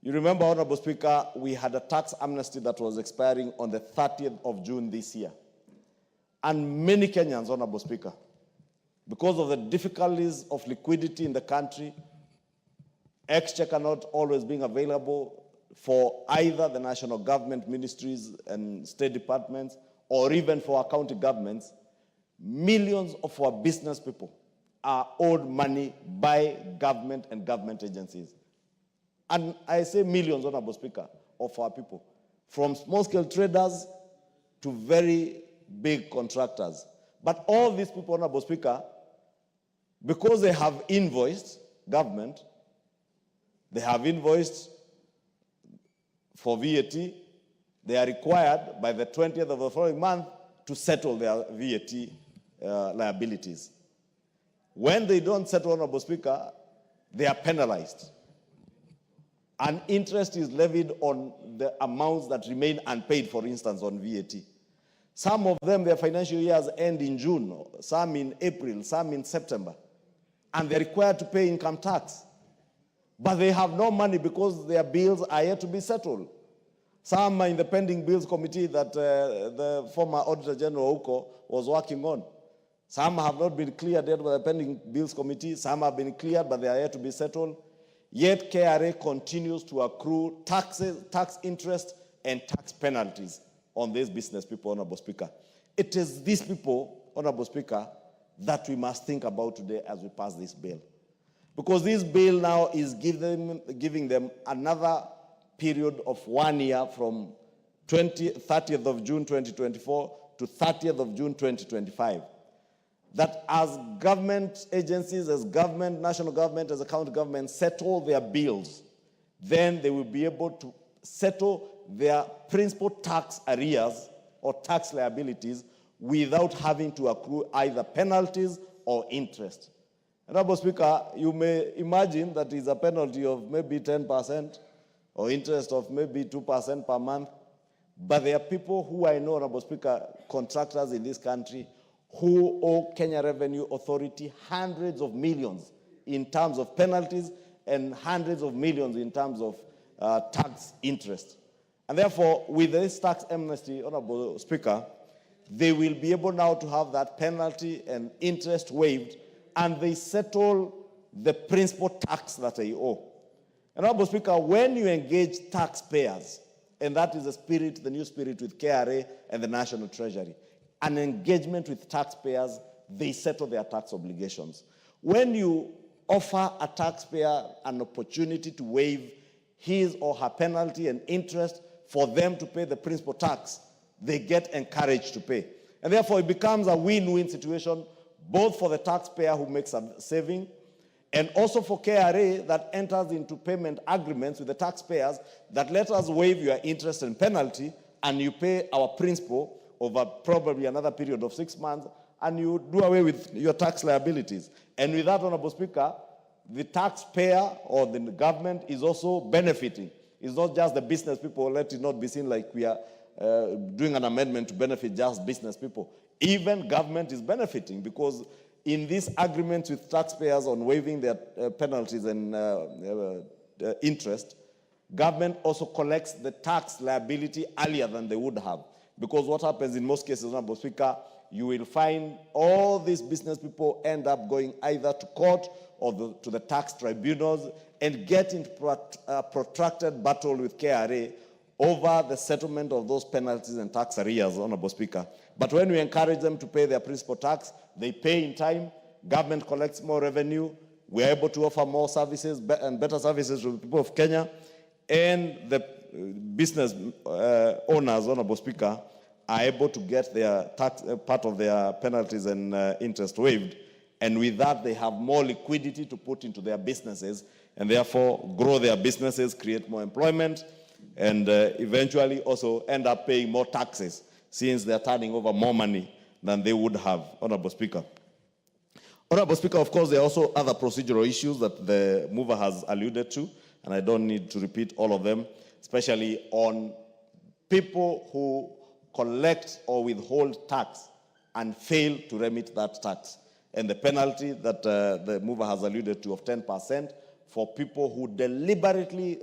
You remember, Honorable Speaker, we had a tax amnesty that was expiring on the 30th of June this year. And many Kenyans, Honorable Speaker, because of the difficulties of liquidity in the country, exchequer not always being available for either the national government ministries and state departments or even for our county governments, millions of our business people are owed money by government and government agencies. And I say millions, Honorable Speaker, of our people, from small-scale traders to very big contractors. But all these people, Honorable Speaker, because they have invoiced government, they have invoiced for VAT, they are required by the 20th of the following month to settle their VAT liabilities. When they don't settle, Honorable Speaker, they are penalized. And interest is levied on the amounts that remain unpaid, for instance, on VAT. Some of them, their financial years end in June, some in April, some in September. And they're required to pay income tax. But they have no money because their bills are yet to be settled. Some are in the pending bills committee that the former Auditor General Uko was working on. Some have not been cleared yet by the pending bills committee. Some have been cleared, but they are yet to be settled. Yet KRA continues to accrue taxes, tax interest, and tax penalties on these business people, Honorable Speaker. It is these people, Honorable Speaker, that we must think about today as we pass this bill. Because this bill now is giving them another period of 1 year from 30th of June 2024 to 30th of June 2025. That as government agencies, as government, national government, as a county government settle their bills, then they will be able to settle their principal tax arrears or tax liabilities without having to accrue either penalties or interest. Honorable Speaker, you may imagine that is a penalty of maybe 10% or interest of maybe 2% per month, but there are people who I know, Honorable Speaker, contractors in this country who owe Kenya Revenue Authority hundreds of millions in terms of penalties and hundreds of millions in terms of tax interest. And therefore, with this tax amnesty, Honorable Speaker, they will be able now to have that penalty and interest waived, and they settle the principal tax that they owe. And Honorable Speaker, when you engage taxpayers, and that is the spirit, the new spirit with KRA and the National Treasury, an engagement with taxpayers, they settle their tax obligations. When you offer a taxpayer an opportunity to waive his or her penalty and interest for them to pay the principal tax, they get encouraged to pay. And therefore, it becomes a win-win situation, both for the taxpayer who makes a saving, and also for KRA that enters into payment agreements with the taxpayers that let us waive your interest and penalty, and you pay our principal over probably another period of 6 months, and you do away with your tax liabilities. And with that, Honorable Speaker, the taxpayer or the government is also benefiting. It's not just the business people. Let it not be seen like we are doing an amendment to benefit just business people. Even government is benefiting, because in these agreements with taxpayers on waiving their penalties and interest, government also collects the tax liability earlier than they would have. Because what happens in most cases, Honorable Speaker, you will find all these business people end up going either to court or to the tax tribunals and get into a protracted battle with KRA over the settlement of those penalties and tax arrears, Honorable Speaker. But when we encourage them to pay their principal tax, they pay in time, government collects more revenue, we are able to offer more services and better services to the people of Kenya, and the business owners, Honorable Speaker, are able to get their tax, part of their penalties and interest waived. And with that, they have more liquidity to put into their businesses and therefore grow their businesses, create more employment, and eventually also end up paying more taxes since they're turning over more money than they would have, Honorable Speaker. Honorable Speaker, of course, there are also other procedural issues that the mover has alluded to, and I don't need to repeat all of them, especially on people who collect or withhold tax and fail to remit that tax, and the penalty that the mover has alluded to of 10% for people who deliberately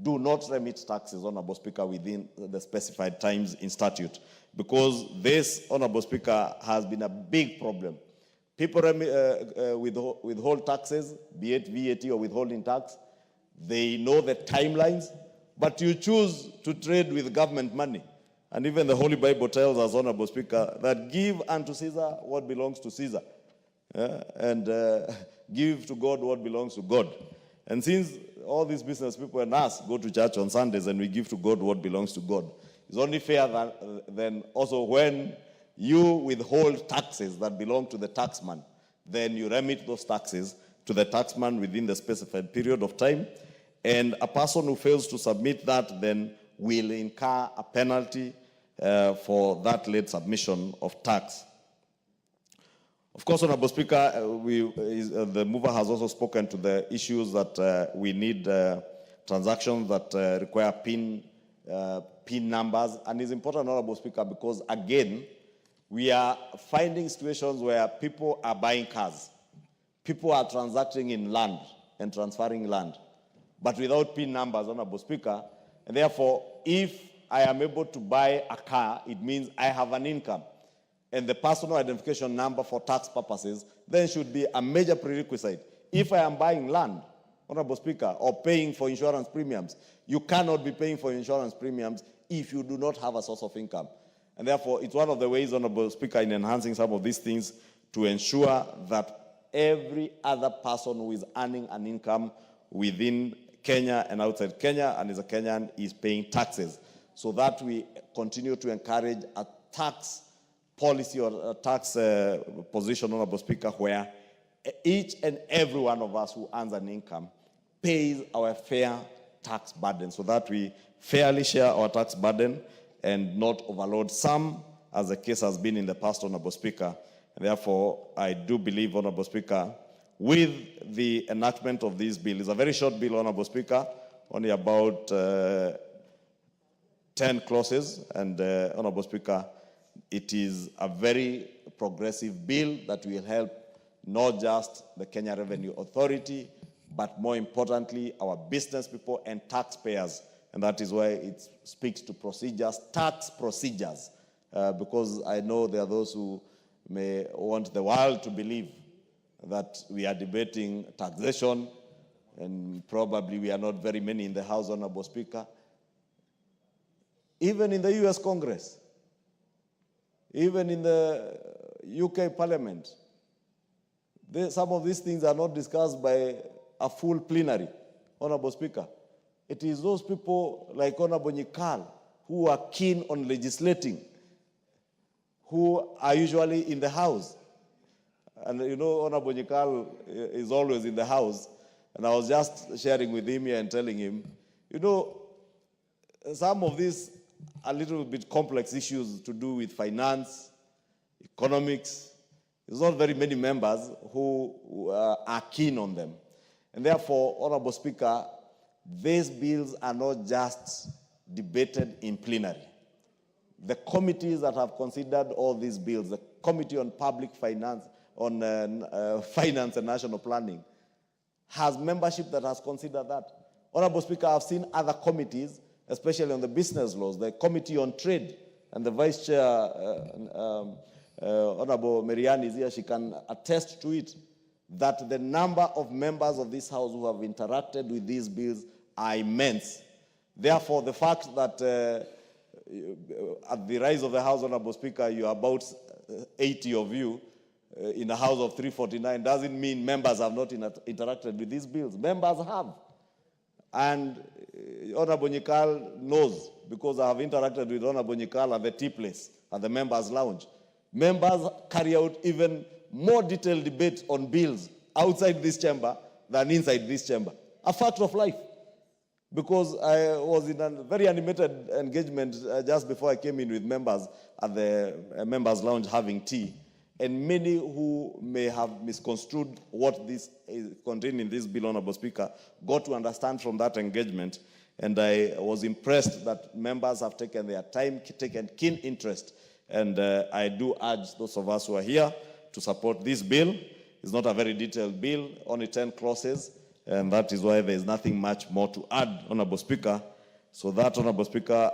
do not remit taxes, Honorable Speaker, within the specified times in statute. Because this, Honorable Speaker, has been a big problem. People withhold taxes, be it VAT or withholding tax. They know the timelines, but you choose to trade with government money. And even the Holy Bible tells us, Honorable Speaker, that give unto Caesar what belongs to Caesar, and give to God what belongs to God. And since all these business people and us go to church on Sundays and we give to God what belongs to God, it's only fair that then also when you withhold taxes that belong to the taxman, then you remit those taxes to the taxman within the specified period of time. And a person who fails to submit that then will incur a penalty for that late submission of tax. Of course, Honorable Speaker, the mover has also spoken to the issues that we need transactions that require PIN numbers. And it's important, Honorable Speaker, because again, we are finding situations where people are buying cars. People are transacting in land and transferring land, but without PIN numbers, Honorable Speaker. And therefore, if I am able to buy a car, it means I have an income. And the personal identification number for tax purposes then should be a major prerequisite. If I am buying land, Honorable Speaker, or paying for insurance premiums, you cannot be paying for insurance premiums if you do not have a source of income. And therefore, it's one of the ways, Honorable Speaker, in enhancing some of these things to ensure that every other person who is earning an income within Kenya and outside Kenya and is a Kenyan is paying taxes, so that we continue to encourage a tax policy or a tax position, Honorable Speaker, where each and every one of us who earns an income pays our fair tax burden, so that we fairly share our tax burden and not overload some, as the case has been in the past, Honorable Speaker. And therefore, I do believe, Honorable Speaker, with the enactment of this bill, it's a very short bill, Honorable Speaker, only about 10 clauses, and Honorable Speaker, it is a very progressive bill that will help not just the Kenya Revenue Authority, but more importantly, our business people and taxpayers. And that is why it speaks to procedures, tax procedures, because I know there are those who may want the world to believe that we are debating taxation, and probably we are not very many in the House, Honorable Speaker. Even in the US Congress, even in the UK Parliament, some of these things are not discussed by a full plenary, Honorable Speaker. It is those people like Honorable Nyikal who are keen on legislating, who are usually in the House. And you know, Honorable Nyikal is always in the House. And I was just sharing with him here and telling him, you know, some of these are a little bit complex issues to do with finance, economics. There's not very many members who are keen on them. And therefore, Honorable Speaker, these bills are not just debated in plenary. The committees that have considered all these bills, the Committee on Public Finance, on Finance and National Planning, has membership that has considered that. Honorable Speaker, I've seen other committees, especially on the business laws, the Committee on Trade, and the Vice Chair, Honorable Marianne is here, she can attest to it, that the number of members of this House who have interacted with these bills are immense. Therefore, the fact that at the rise of the House, Honorable Speaker, you are about 80 of you in a House of 349 doesn't mean members have not interacted with these bills. Members have. And Honorable Nyikal knows, because I have interacted with Honorable Nyikal at the tea place, at the members' lounge. Members carry out even more detailed debate on bills outside this chamber than inside this chamber. A fact of life. Because I was in a very animated engagement just before I came in with members at the members' lounge having tea. And many who may have misconstrued what this is contained in this bill, Honorable Speaker, got to understand from that engagement. And I was impressed that members have taken their time, taken keen interest. And I do urge those of us who are here to support this bill. It's not a very detailed bill, only 10 clauses. And that is why there is nothing much more to add, Honorable Speaker. So that, Honorable Speaker,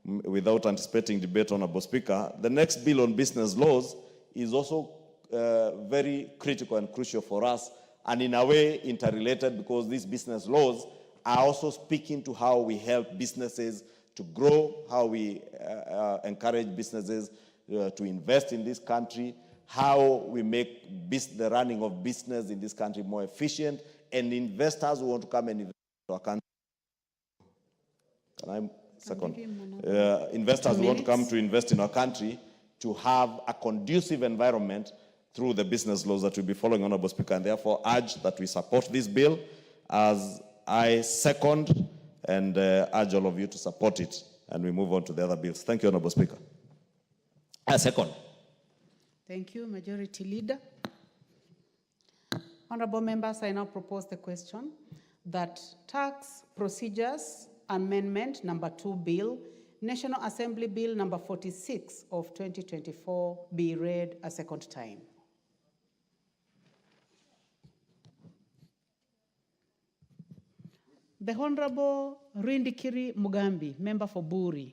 without anticipating debate, Honorable Speaker, the next bill on business laws is also very critical and crucial for us, and in a way interrelated, because these business laws are also speaking to how we help businesses to grow, how we encourage businesses to invest in this country, how we make the running of business in this country more efficient, and investors who want to come and invest in our country. Can I second? Investors who want to come to invest in our country to have a conducive environment through the business laws that we'll be following, Honorable Speaker, and therefore urge that we support this bill, as I second and urge all of you to support it, and we move on to the other bills. Thank you, Honorable Speaker. I second. Thank you, Majority Leader. Honorable members, I now propose the question that Tax Procedures Amendment Number 2 Bill, National Assembly Bill Number 46 of 2024 be read a second time. The Honorable Rindikiri Mugambi, Member for Buri.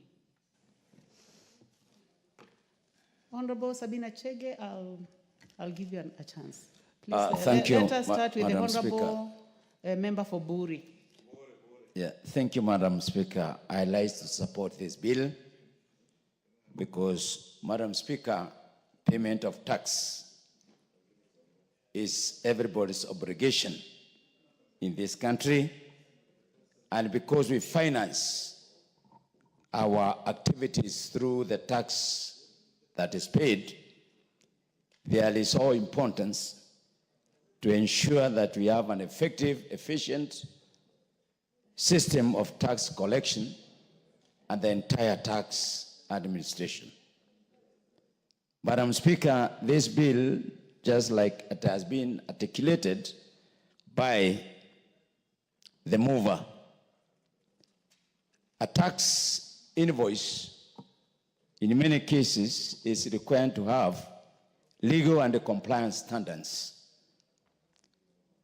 Honorable Sabina Chege, I'll give you a chance. Please, thank you, let us start with Madam the Honorable Member for Buri. Yeah, thank you, Madam Speaker. I like to support this bill because, Madam Speaker, payment of tax is everybody's obligation in this country, and because we finance our activities through the tax that is paid, there is all importance to ensure that we have an effective, efficient system of tax collection and the entire tax administration. Madam Speaker, this bill, just like it has been articulated by the mover, a tax invoice in many cases is required to have legal and compliance standards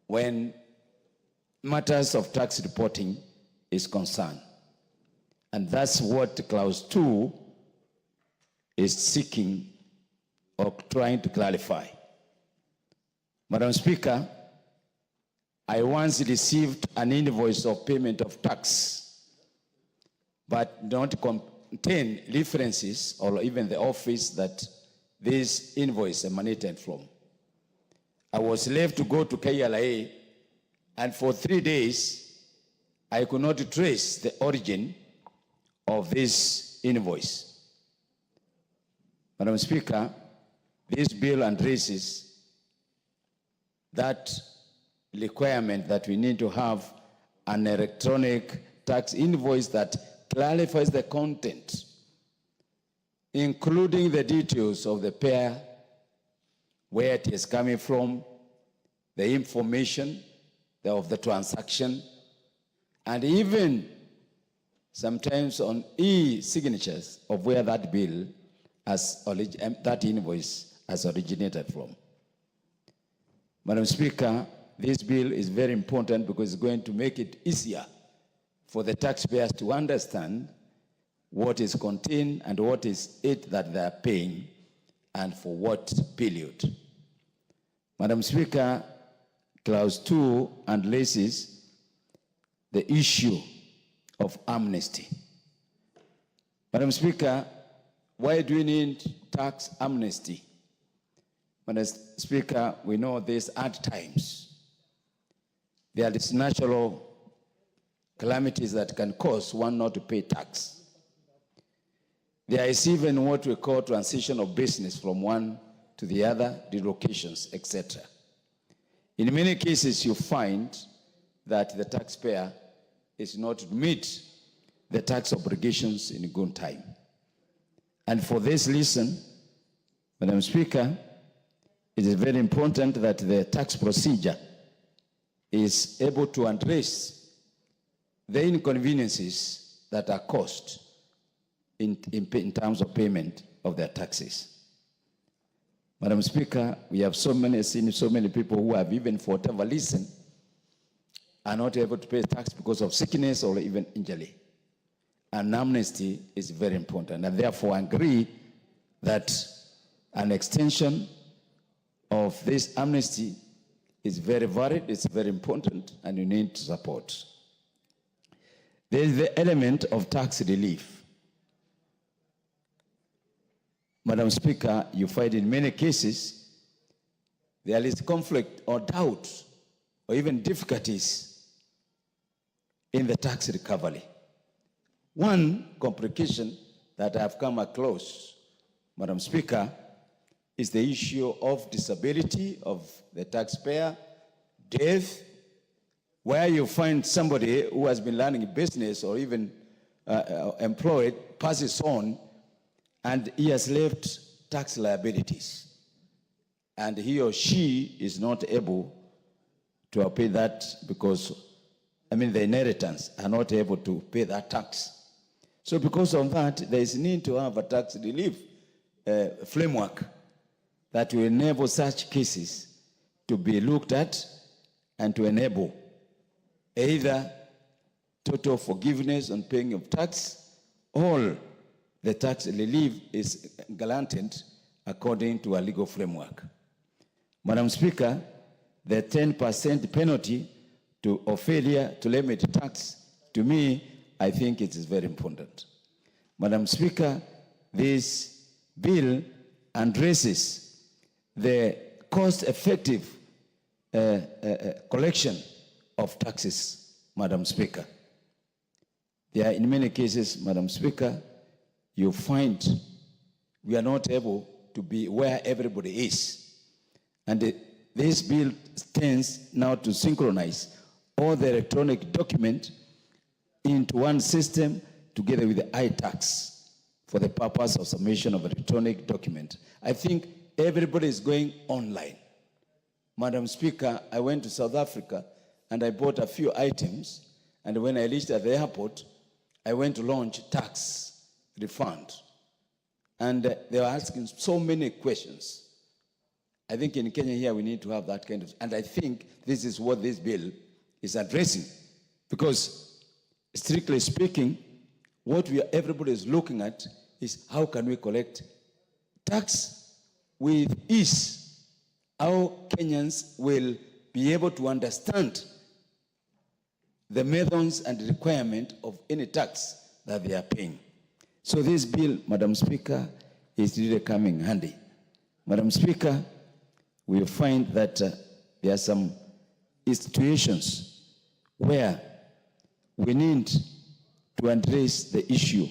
when matters of tax reporting is concerned. And that's what Clause 2 is seeking or trying to clarify. Madam Speaker, I once received an invoice of payment of tax, but don't contain references or even the office that this invoice emanated from. I was left to go to KLA, and for 3 days, I could not trace the origin of this invoice. Madam Speaker, this bill addresses that requirement that we need to have an electronic tax invoice that clarifies the content, including the details of the payer, where it is coming from, the information of the transaction, and even sometimes on e-signatures of where that bill that invoice has originated from. Madam Speaker, this bill is very important because it's going to make it easier for the taxpayers to understand what is contained and what is it that they are paying and for what period. Madam Speaker, Clause 2 addresses the issue of amnesty. Madam Speaker, why do we need tax amnesty? Madam Speaker, we know these hard times. There is natural calamities that can cause one not to pay tax. There is even what we call transition of business from one to the other, relocations, etc. In many cases, you find that the taxpayer is not to meet the tax obligations in good time. And for this reason, Madam Speaker, it is very important that the tax procedure is able to address the inconveniences that are caused in terms of payment of their taxes. Madam Speaker, we have seen so many people who have, even for whatever reason, are not able to pay tax because of sickness or even injury. And amnesty is very important. And therefore, I agree that an extension of this amnesty is very valid, it's very important, and you need to support. There is the element of tax relief. Madam Speaker, you find in many cases there is conflict or doubt or even difficulties in the tax recovery. One complication that I have come across, Madam Speaker, is the issue of disability of the taxpayer, death, where you find somebody who has been learning business or even employed, passes on, and he has left tax liabilities. And he or she is not able to pay that because, the inheritance are not able to pay that tax. So because of that, there is need to have a tax relief framework that will enable such cases to be looked at and to enable either total forgiveness on paying of tax or the tax relief is granted according to a legal framework. Madam Speaker, the 10% penalty of failure to limit tax, to me, I think it is very important. Madam Speaker, this bill addresses the cost-effective collection of taxes, Madam Speaker. There are in many cases, Madam Speaker, you find we are not able to be where everybody is. And this bill tends now to synchronize all the electronic document into one system together with the iTax for the purpose of submission of electronic document. I think everybody is going online. Madam Speaker, I went to South Africa and I bought a few items, and when I reached at the airport, I went to launch tax refund. And they were asking so many questions. I think in Kenya here we need to have that kind of, and I think this is what this bill is addressing. Because strictly speaking, what everybody is looking at is how can we collect tax with ease? How Kenyans will be able to understand the methods and requirement of any tax that they are paying. So this bill, Madam Speaker, is really coming handy. Madam Speaker, we find that there are some situations where we need to address the issue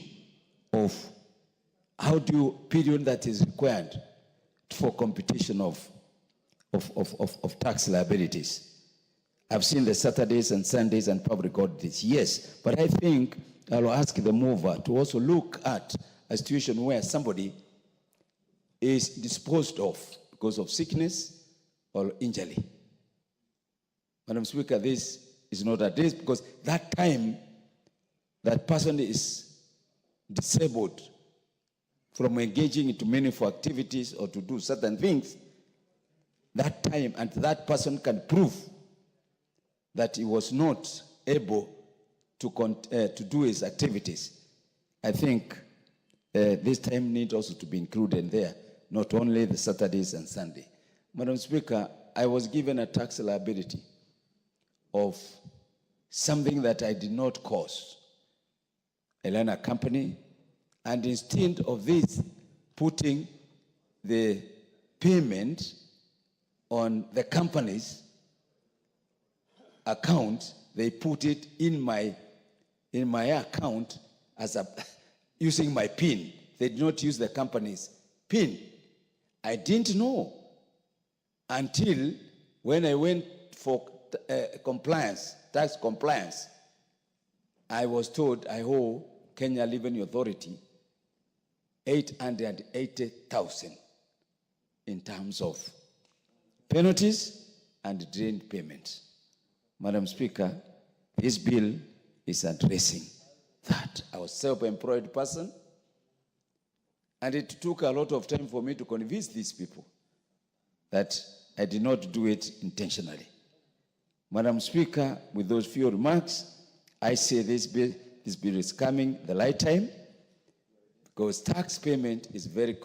of how do you period that is required for computation of tax liabilities. I've seen the Saturdays and Sundays and public holidays, yes, but I think I'll ask the mover to also look at a situation where somebody is disposed of because of sickness or injury. Madam Speaker, this is not addressed because that time that person is disabled from engaging into meaningful activities or to do certain things, that time and that person can prove that he was not able to do his activities. I think this time needs also to be included in there, not only the Saturdays and Sunday. Madam Speaker, I was given a tax liability of something that I did not cause. I ran a company, and instead of this putting the payment on the company's account, they put it in my account as using my PIN. They did not use the company's PIN. I didn't know until when I went for compliance, tax compliance. I was told I owe Kenya Revenue Authority 880,000 in terms of penalties and delayed payments. Madam Speaker, this bill is addressing that. I was a self-employed person, and it took a lot of time for me to convince these people that I did not do it intentionally. Madam Speaker, with those few remarks, I say this bill is coming the right time because tax payment is very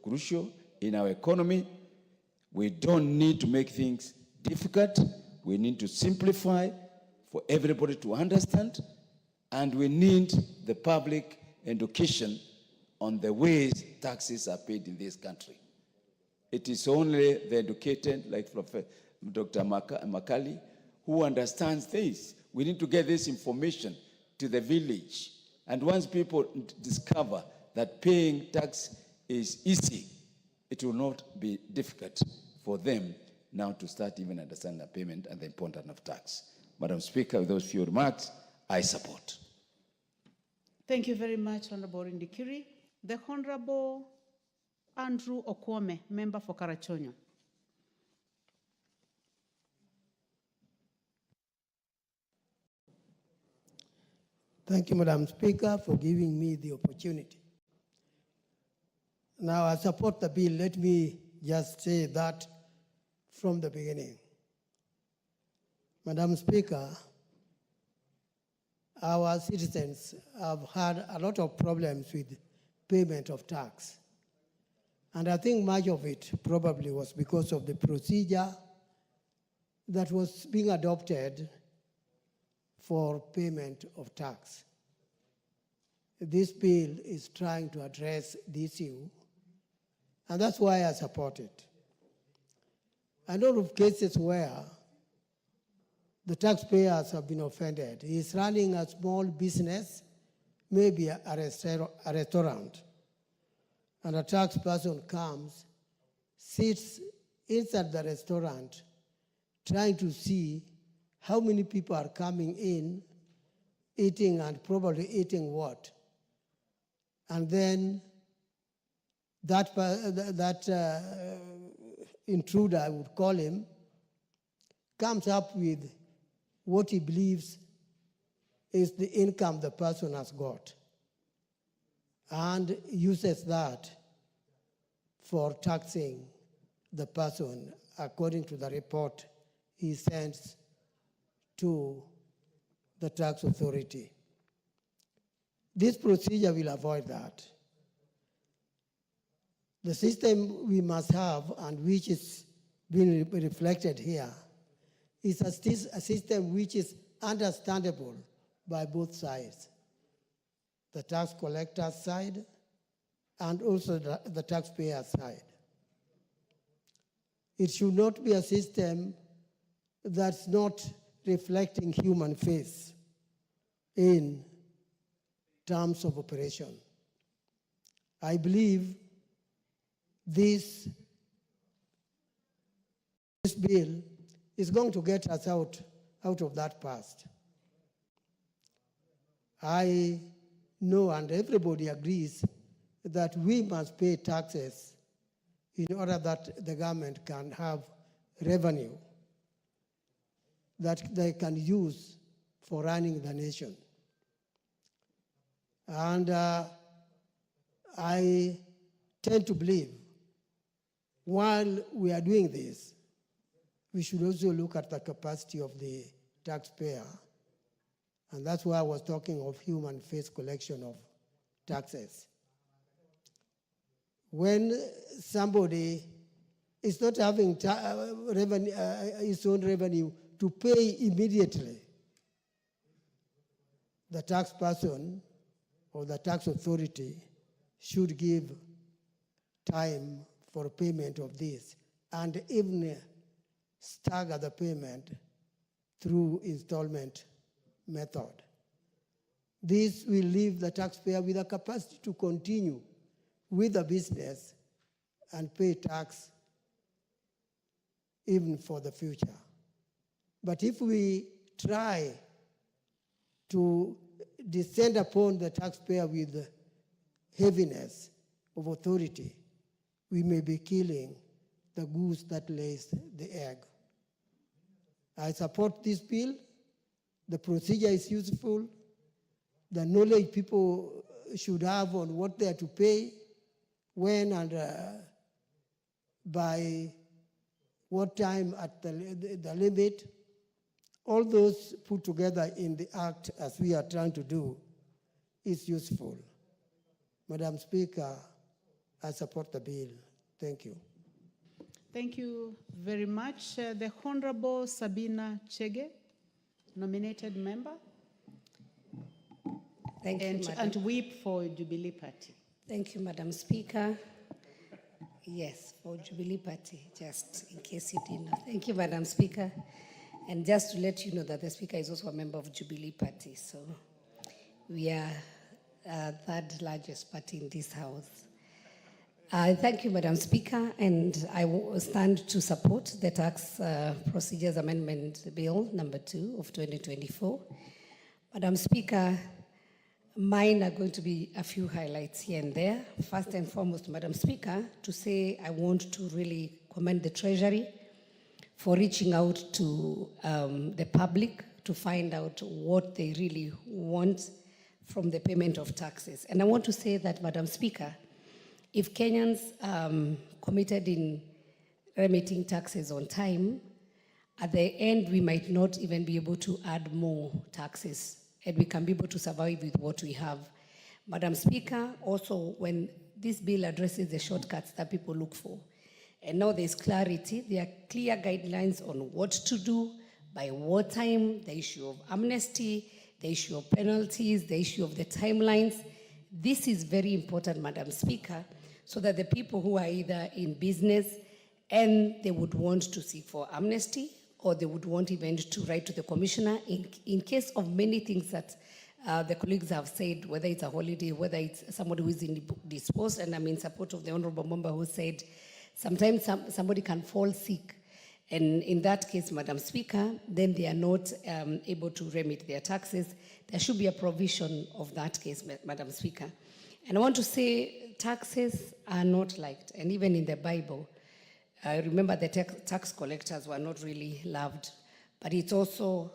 crucial in our economy. We don't need to make things difficult. We need to simplify for everybody to understand And we need the public education on the ways taxes are paid in this country. It is only the educated, like Dr. Makali, who understands this. We need to get this information to the village. And once people discover that paying tax is easy, it will not be difficult for them now to start even understanding the payment and the importance of tax. Madam Speaker, with those few remarks, I support. Thank you very much, Honorable Ndikiri. The Honorable Andrew Okwome, member for Karachonyo. Thank you, Madam Speaker, for giving me the opportunity. Now, I support the bill. Let me just say that from the beginning. Madam Speaker, our citizens have had a lot of problems with payment of tax. And I think much of it probably was because of the procedure that was being adopted for payment of tax. This bill is trying to address the issue, and that's why I support it. I know of cases where the taxpayers have been offended. He is running a small business, maybe a restaurant, and a tax person comes, sits inside the restaurant, trying to see how many people are coming in, eating, and probably eating what. And then that intruder, I would call him, comes up with what he believes is the income the person has got, and uses that for taxing the person according to the report he sends to the tax authority. This procedure will avoid that. The system we must have, and which is being reflected here, is a system which is understandable by both sides, the tax collector's side and also the taxpayer's side. It should not be a system that's not reflecting human face in terms of operation. I believe this bill is going to get us out of that past. I know, and everybody agrees, that we must pay taxes in order that the government can have revenue that they can use for running the nation. And I tend to believe while we are doing this, we should also look at the capacity of the taxpayer. And that's why I was talking of human face collection of taxes. When somebody is not having his own revenue to pay immediately, the tax person or the tax authority should give time for payment of this and even stagger the payment through installment method. This will leave the taxpayer with a capacity to continue with the business and pay tax even for the future. But if we try to descend upon the taxpayer with heaviness of authority, we may be killing the goose that lays the egg. I support this bill. The procedure is useful. The knowledge people should have on what they are to pay, when and by what time at the limit. All those put together in the act as we are trying to do is useful. Madam Speaker, I support the bill. Thank you. Thank you very much. The Honorable Sabina Chege, nominated member. Thank you, And, Madam. and whip for Jubilee Party. Thank you, Madam Speaker. Yes, for Jubilee Party, just in case you didn't know. Thank you, Madam Speaker. And just to let you know that the Speaker is also a member of Jubilee Party, so we are third largest party in this House. Thank you, Madam Speaker, and I will stand to support the Tax Procedures Amendment Bill number 2 of 2024. Madam Speaker, mine are going to be a few highlights here and there. First and foremost, Madam Speaker, to say I want to really commend the Treasury for reaching out to the public to find out what they really want from the payment of taxes. And I want to say that, Madam Speaker, if Kenyans committed in remitting taxes on time, at the end we might not even be able to add more taxes, and we can be able to survive with what we have. Madam Speaker, also when this bill addresses the shortcuts that people look for, and now there's clarity, there are clear guidelines on what to do, by what time, the issue of amnesty, the issue of penalties, the issue of the timelines. This is very important, Madam Speaker, so that the people who are either in business and they would want to seek for amnesty, or they would want even to write to the commissioner in case of many things that the colleagues have said, whether it's a holiday, whether it's somebody who is indisposed, and I'm in support of the honorable member who said sometimes somebody can fall sick. And in that case, Madam Speaker, then they are not able to remit their taxes. There should be a provision of that case, Madam Speaker. And I want to say taxes are not liked, and even in the Bible, I remember the tax collectors were not really loved, but it's also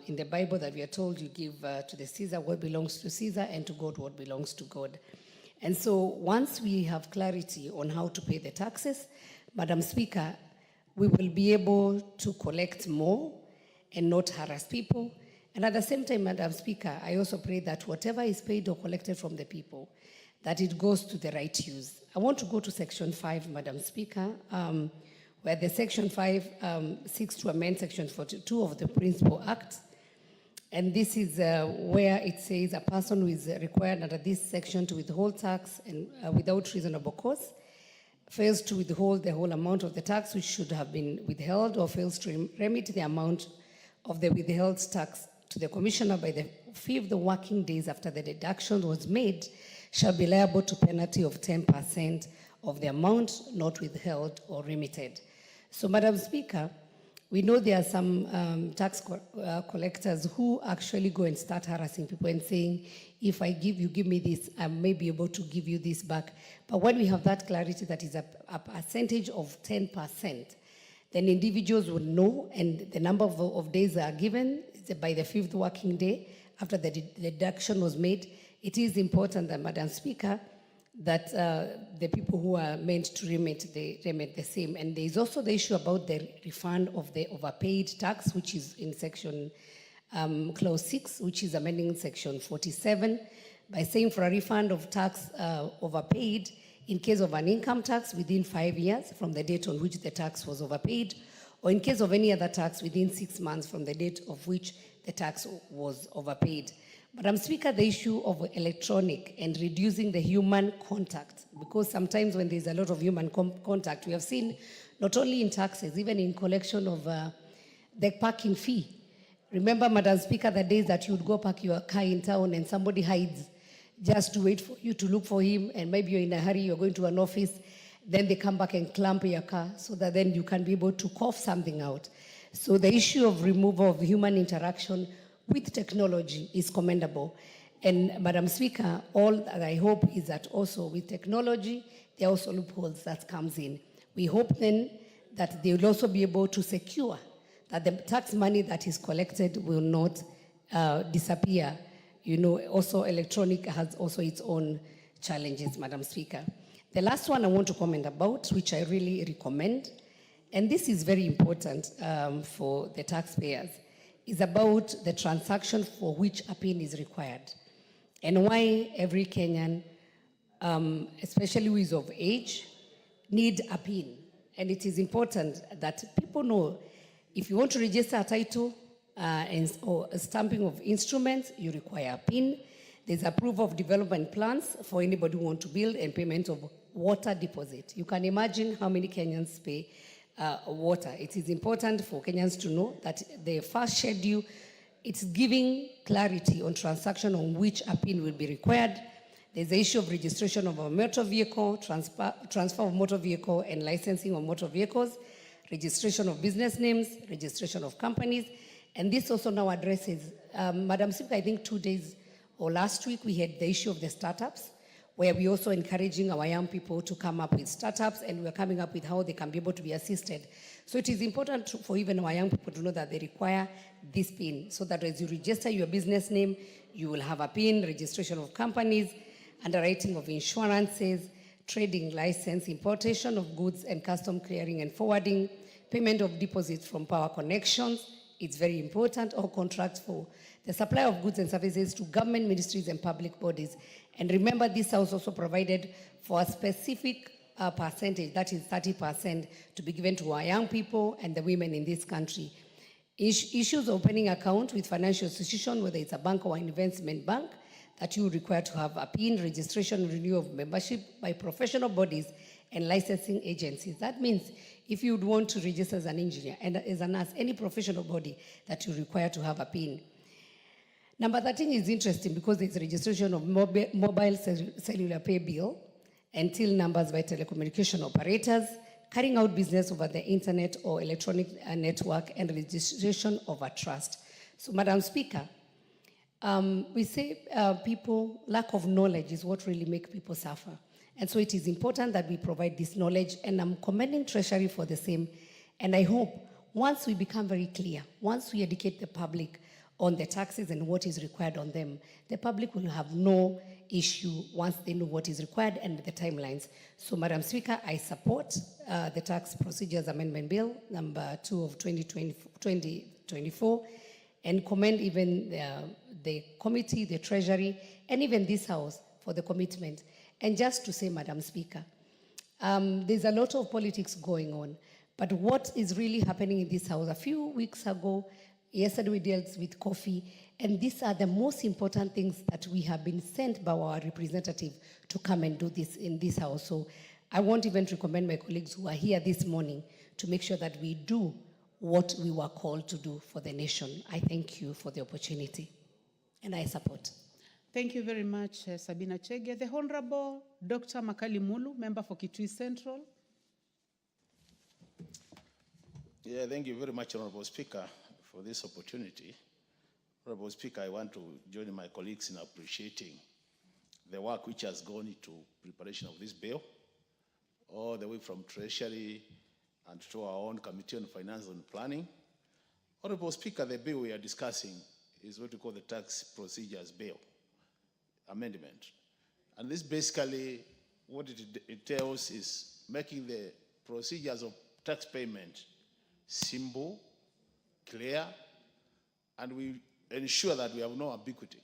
in the Bible that we are told you give to the Caesar what belongs to Caesar and to God what belongs to God. And so once we have clarity on how to pay the taxes, Madam Speaker, we will be able to collect more and not harass people. And at the same time, Madam Speaker, I also pray that whatever is paid or collected from the people, that it goes to the right use. I want to go to Section 5, Madam Speaker, where the Section 5 seeks to amend Section 42 of the Principal Act. And this is where it says a person who is required under this section to withhold tax and without reasonable cause fails to withhold the whole amount of the tax which should have been withheld, or fails to remit the amount of the withheld tax to the commissioner by the 5th working days after the deduction was made, shall be liable to penalty of 10% of the amount not withheld or remitted. So, Madam Speaker, we know there are some tax collectors who actually go and start harassing people and saying, if I give you, give me this, I may be able to give you this back. But when we have that clarity that is a percentage of 10%, then individuals would know, and the number of days are given by the 5th working day after the deduction was made. It is important that, Madam Speaker, that the people who are meant to remit, they remit the same. And there is also the issue about the refund of the overpaid tax, which is in Section Clause 6, which is amending Section 47, by saying for a refund of tax overpaid in case of an income tax within 5 years from the date on which the tax was overpaid, or in case of any other tax within 6 months from the date of which the tax was overpaid. Madam Speaker, the issue of electronic and reducing the human contact, because sometimes when there's a lot of human contact, we have seen not only in taxes, even in collection of the parking fee. Remember, Madam Speaker, the days that you would go park your car in town and somebody hides just to wait for you to look for him, and maybe you're in a hurry, you're going to an office, then they come back and clamp your car so that then you can be able to cough something out. So the issue of removal of human interaction with technology is commendable. And Madam Speaker, all that I hope is that also with technology, there are also loopholes that comes in. We hope then that they will also be able to secure that the tax money that is collected will not disappear. You know, also electronic has also its own challenges, Madam Speaker. The last one I want to comment about, which I really recommend, and this is very important for the taxpayers, is about the transaction for which a PIN is required, and why every Kenyan, especially who is of age, need a PIN. And it is important that people know if you want to register a title or a stamping of instruments, you require a PIN. There's approval of development plans for anybody who wants to build and payment of water deposit. You can imagine how many Kenyans pay water. It is important for Kenyans to know that the first schedule, it's giving clarity on transaction on which a PIN will be required. There's the issue of registration of a motor vehicle, transfer of motor vehicle and licensing of motor vehicles, registration of business names, registration of companies, and this also now addresses, Madam Speaker, I think 2 days or last week we had the issue of the startups, where we're also encouraging our young people to come up with startups, and we're coming up with how they can be able to be assisted. So it is important for even our young people to know that they require this PIN, so that as you register your business name, you will have a PIN, registration of companies, underwriting of insurances, trading license, importation of goods and custom clearing and forwarding, payment of deposits from power connections. It's very important, or contracts for the supply of goods and services to government ministries and public bodies. And remember, this house also provided for a specific percentage, that is 30%, to be given to our young people and the women in this country. Issues of opening account with financial institution, whether it's a bank or an investment bank, that you require to have a PIN, registration, renewal of membership by professional bodies and licensing agencies. That means if you would want to register as an engineer and as a nurse, any professional body, that you require to have a PIN. Number 13 is interesting because there's registration of mobile cellular pay bill and till numbers by telecommunication operators, carrying out business over the internet or electronic network, and registration of a trust. So, Madam Speaker, we say lack of knowledge is what really makes people suffer. And so it is important that we provide this knowledge, and I'm commending Treasury for the same. And I hope once we become very clear, once we educate the public on the taxes and what is required on them, the public will have no issue once they know what is required and the timelines. So, Madam Speaker, I support the Tax Procedures Amendment Bill number 2 of 2024, and commend even the committee, the Treasury, and even this House for the commitment. And just to say, Madam Speaker, there's a lot of politics going on, but what is really happening in this House? A few weeks ago, yesterday we dealt with coffee, and these are the most important things that we have been sent by our representative to come and do this in this House. So I want even to commend my colleagues who are here this morning to make sure that we do what we were called to do for the nation. I thank you for the opportunity, and I support. Thank you very much, Sabina Chege. The Honorable Dr. Makali Mulu, member for Kitui Central. Yeah, thank you very much, Honorable Speaker, for this opportunity. Honorable Speaker, I want to join my colleagues in appreciating the work which has gone into preparation of this bill, all the way from Treasury and to our own Committee on Finance and Planning. Honorable Speaker, the bill we are discussing is what we call the Tax Procedures Bill Amendment. And this basically, what it entails is making the procedures of tax payment simple, clear, and we ensure that we have no ambiguity.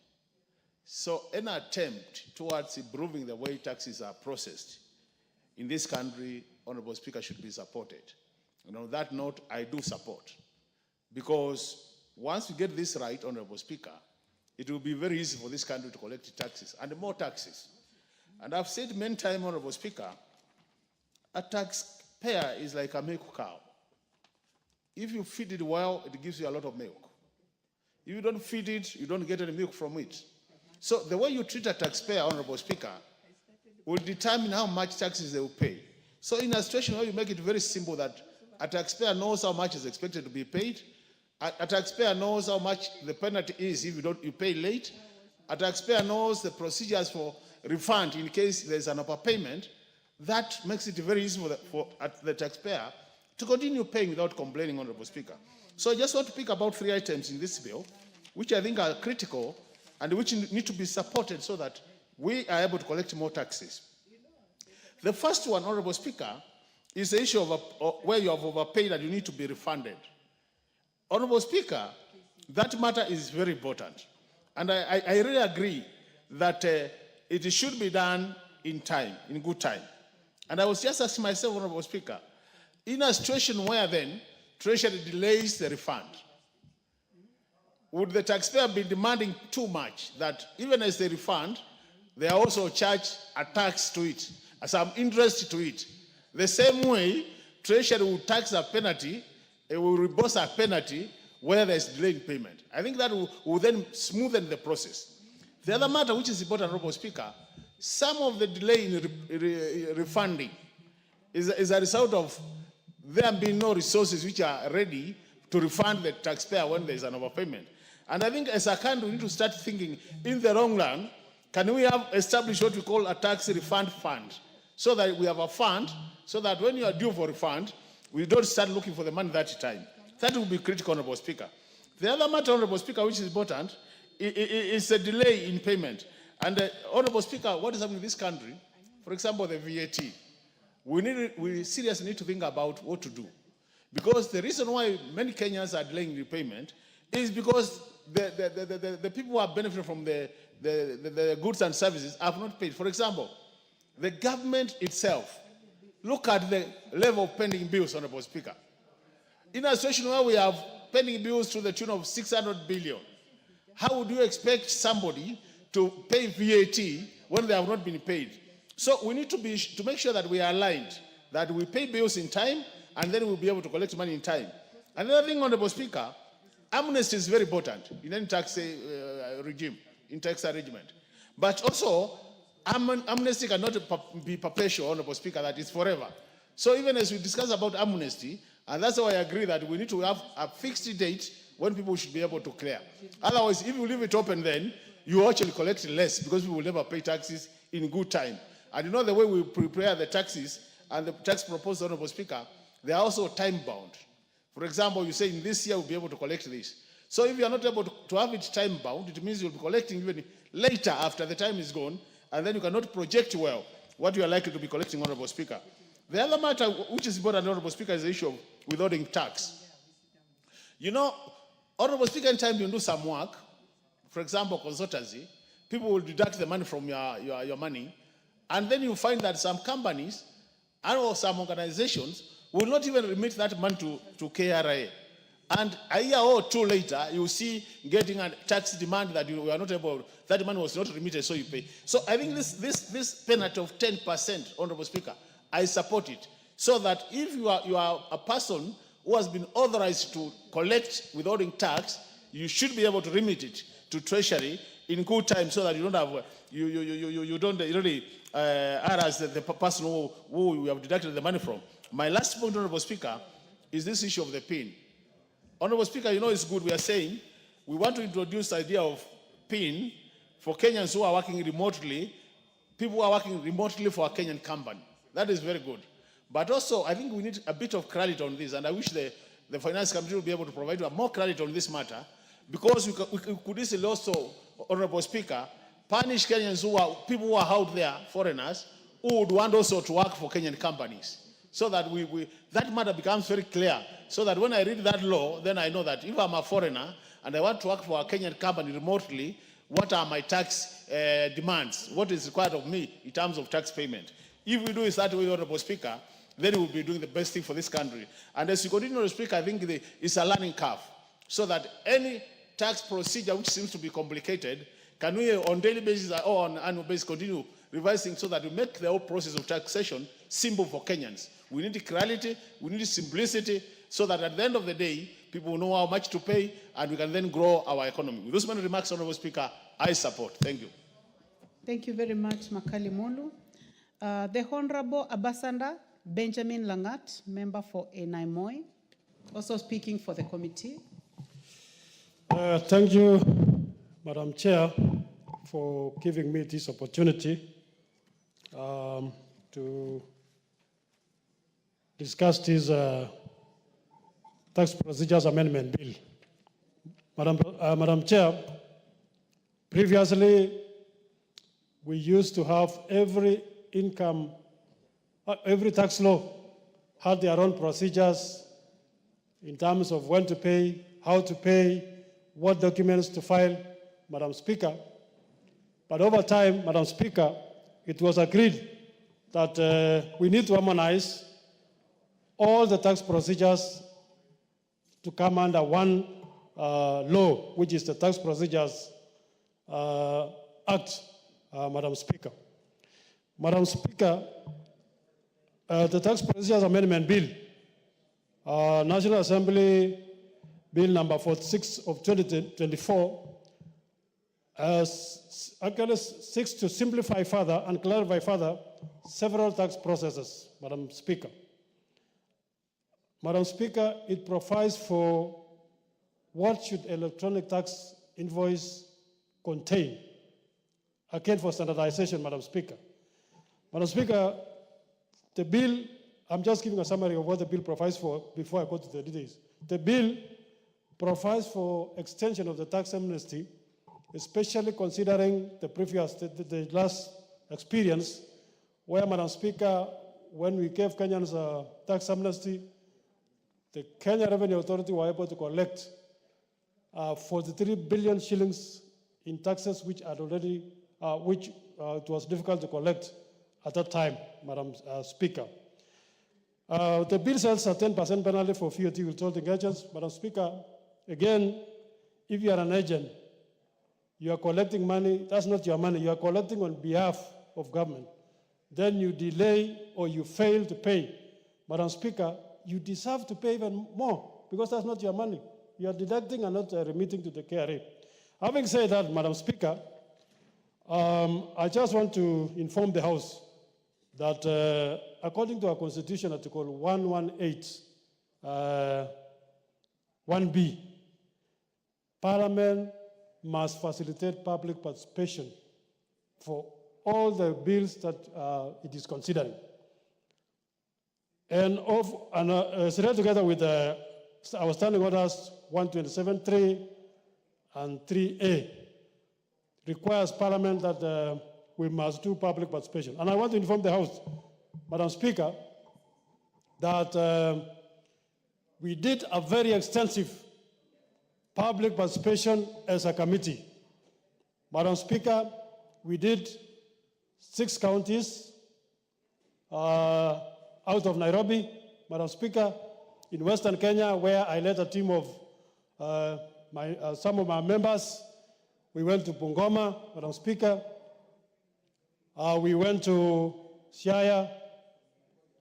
So any attempt towards improving the way taxes are processed in this country, Honorable Speaker, should be supported. And on that note, I do support. Because once we get this right, Honorable Speaker, it will be very easy for this country to collect taxes and more taxes. And I've said many times, Honorable Speaker, a taxpayer is like a milk cow. If you feed it well, it gives you a lot of milk. If you don't feed it, you don't get any milk from it. So the way you treat a taxpayer, Honorable Speaker, will determine how much taxes they will pay. So in a situation where you make it very simple that a taxpayer knows how much is expected to be paid, a taxpayer knows how much the penalty is if you pay late, a taxpayer knows the procedures for refund in case there's an overpayment, that makes it very easy for the taxpayer to continue paying without complaining, Honorable Speaker. So I just want to pick about 3 items in this bill, which I think are critical and which need to be supported so that we are able to collect more taxes. The first one, Honorable Speaker, is the issue of where you have overpaid and you need to be refunded. Honorable Speaker, that matter is very important. And I really agree that it should be done in time, in good time. And I was just asking myself, Honorable Speaker, in a situation where then Treasury delays the refund, would the taxpayer be demanding too much that even as they refund, they are also charged a tax to it, some interest to it? The same way, Treasury will tax a penalty, it will reimburse a penalty where there's delay in payment. I think that will then smoothen the process. The other matter which is important, Honorable Speaker, some of the delay in refunding is a result of there being no resources which are ready to refund the taxpayer when there's an overpayment. And I think as a country, we need to start thinking in the long run, can we have established what we call a tax refund fund? So that we have a fund, so that when you are due for refund, we don't start looking for the money that time. That will be critical, Honorable Speaker. The other matter, Honorable Speaker, which is important, is a delay in payment. And Honorable Speaker, what is happening in this country, for example, the VAT, we seriously need to think about what to do. Because the reason why many Kenyans are delaying repayment is because the people who are benefiting from the goods and services have not paid. For example, the government itself, look at the level of pending bills, Honorable Speaker. In a situation where we have pending bills to the tune of 600 billion, how would you expect somebody to pay VAT when they have not been paid? So we need to make sure that we are aligned, that we pay bills in time, and then we'll be able to collect money in time. Another thing, Honorable Speaker, amnesty is very important in any tax regime, in tax arrangement. But also, amnesty cannot be perpetual, Honorable Speaker, that is forever. So even as we discuss about amnesty, and that's why I agree that we need to have a fixed date when people should be able to clear. Otherwise, if you leave it open, then you actually collect less because we will never pay taxes in good time. And you know the way we prepare the taxes and the tax proposal, Honorable Speaker, they are also time-bound. For example, you say in this year we'll be able to collect this. So if you are not able to have it time-bound, it means you'll be collecting even later after the time is gone, and then you cannot project well what you are likely to be collecting, Honorable Speaker. The other matter which is important, Honorable Speaker, is the issue of withholding tax. You know, Honorable Speaker, anytime you do some work, for example, consultancy, people will deduct the money from your money, and then you find that some companies or some organizations will not even remit that money to KRA. And a year or two later, you see getting a tax demand that you are not able, that money was not remitted, so you pay. So I think this penalty of 10%, Honorable Speaker, I support it. So that if you are a person who has been authorized to collect withholding tax, you should be able to remit it to Treasury in good time, so that you don't have you don't really harass the person who you have deducted the money from. My last point, Honorable Speaker, is this issue of the PIN. Honorable Speaker, you know it's good. We are saying we want to introduce the idea of PIN for Kenyans who are working remotely, people who are working remotely for a Kenyan company. That is very good. But also, I think we need a bit of clarity on this, and I wish the Finance Committee will be able to provide more clarity on this matter, because we could easily also, Honorable Speaker, punish Kenyans people who are out there, foreigners, who would want also to work for Kenyan companies. So that that matter becomes very clear. So that when I read that law, then I know that if I'm a foreigner and I want to work for a Kenyan company remotely, what are my tax demands? What is required of me in terms of tax payment? If we do it that way, Honorable Speaker, then we will be doing the best thing for this country. And as you continue to speak, I think it's a learning curve. So that any tax procedure which seems to be complicated, can we on daily basis or on annual basis continue revising so that we make the whole process of taxation simple for Kenyans? We need clarity, we need simplicity, so that at the end of the day, people will know how much to pay, and we can then grow our economy. With those many remarks, Honorable Speaker, I support. Thank you. Thank you very much, Makali Molu. The Honorable Ambassador Benjamin Langat, member for Enaimoi, also speaking for the committee. Thank you, Madam Chair, for giving me this opportunity to discuss this Tax Procedures Amendment Bill. Madam Chair, previously we used to have every tax law had their own procedures in terms of when to pay, how to pay, what documents to file, Madam Speaker. But over time, Madam Speaker, it was agreed that we need to harmonize all the tax procedures to come under one law, which is the Tax Procedures Act, Madam Speaker. Madam Speaker, the Tax Procedures Amendment Bill, National Assembly Bill number 46 of 2024, actually seeks to simplify further and clarify further several tax processes, Madam Speaker. Madam Speaker, it provides for what should electronic tax invoice contain, again for standardization, Madam Speaker. Madam Speaker, the bill, I'm just giving a summary of what the bill provides for before I go to the details. The bill provides for extension of the tax amnesty, especially considering the previous, the last experience, where, Madam Speaker, when we gave Kenyans a tax amnesty, the Kenya Revenue Authority were able to collect 43 billion shillings in taxes which had already, it was difficult to collect at that time, Madam Speaker. The bill sets a 10% penalty for VAT withholding agents. Madam Speaker, again, if you are an agent, you are collecting money, that's not your money, you are collecting on behalf of government. Then you delay or you fail to pay. Madam Speaker, you deserve to pay even more because that's not your money. You are deducting and not remitting to the KRA. Having said that, Madam Speaker, I just want to inform the House that according to our Constitution, Article 118, 1B, Parliament must facilitate public participation for all the bills that it is considering. And together with our standing orders 127.3 and 3A, requires Parliament that we must do public participation. And I want to inform the House, Madam Speaker, that we did a very extensive public participation as a committee. Madam Speaker, we did 6 counties out of Nairobi. Madam Speaker, in Western Kenya, where I led a team of some of my members, we went to Bungoma, Madam Speaker. We went to Siaya,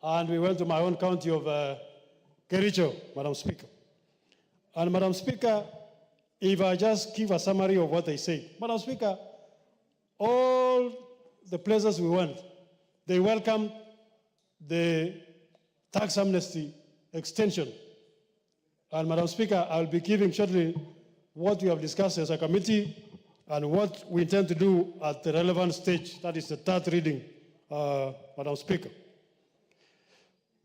and we went to my own county of Kericho, Madam Speaker. And Madam Speaker, if I just give a summary of what they say. Madam Speaker, all the places we went, they welcomed the tax amnesty extension. And Madam Speaker, I'll be giving shortly what we have discussed as a committee and what we intend to do at the relevant stage, that is the 3rd reading, Madam Speaker.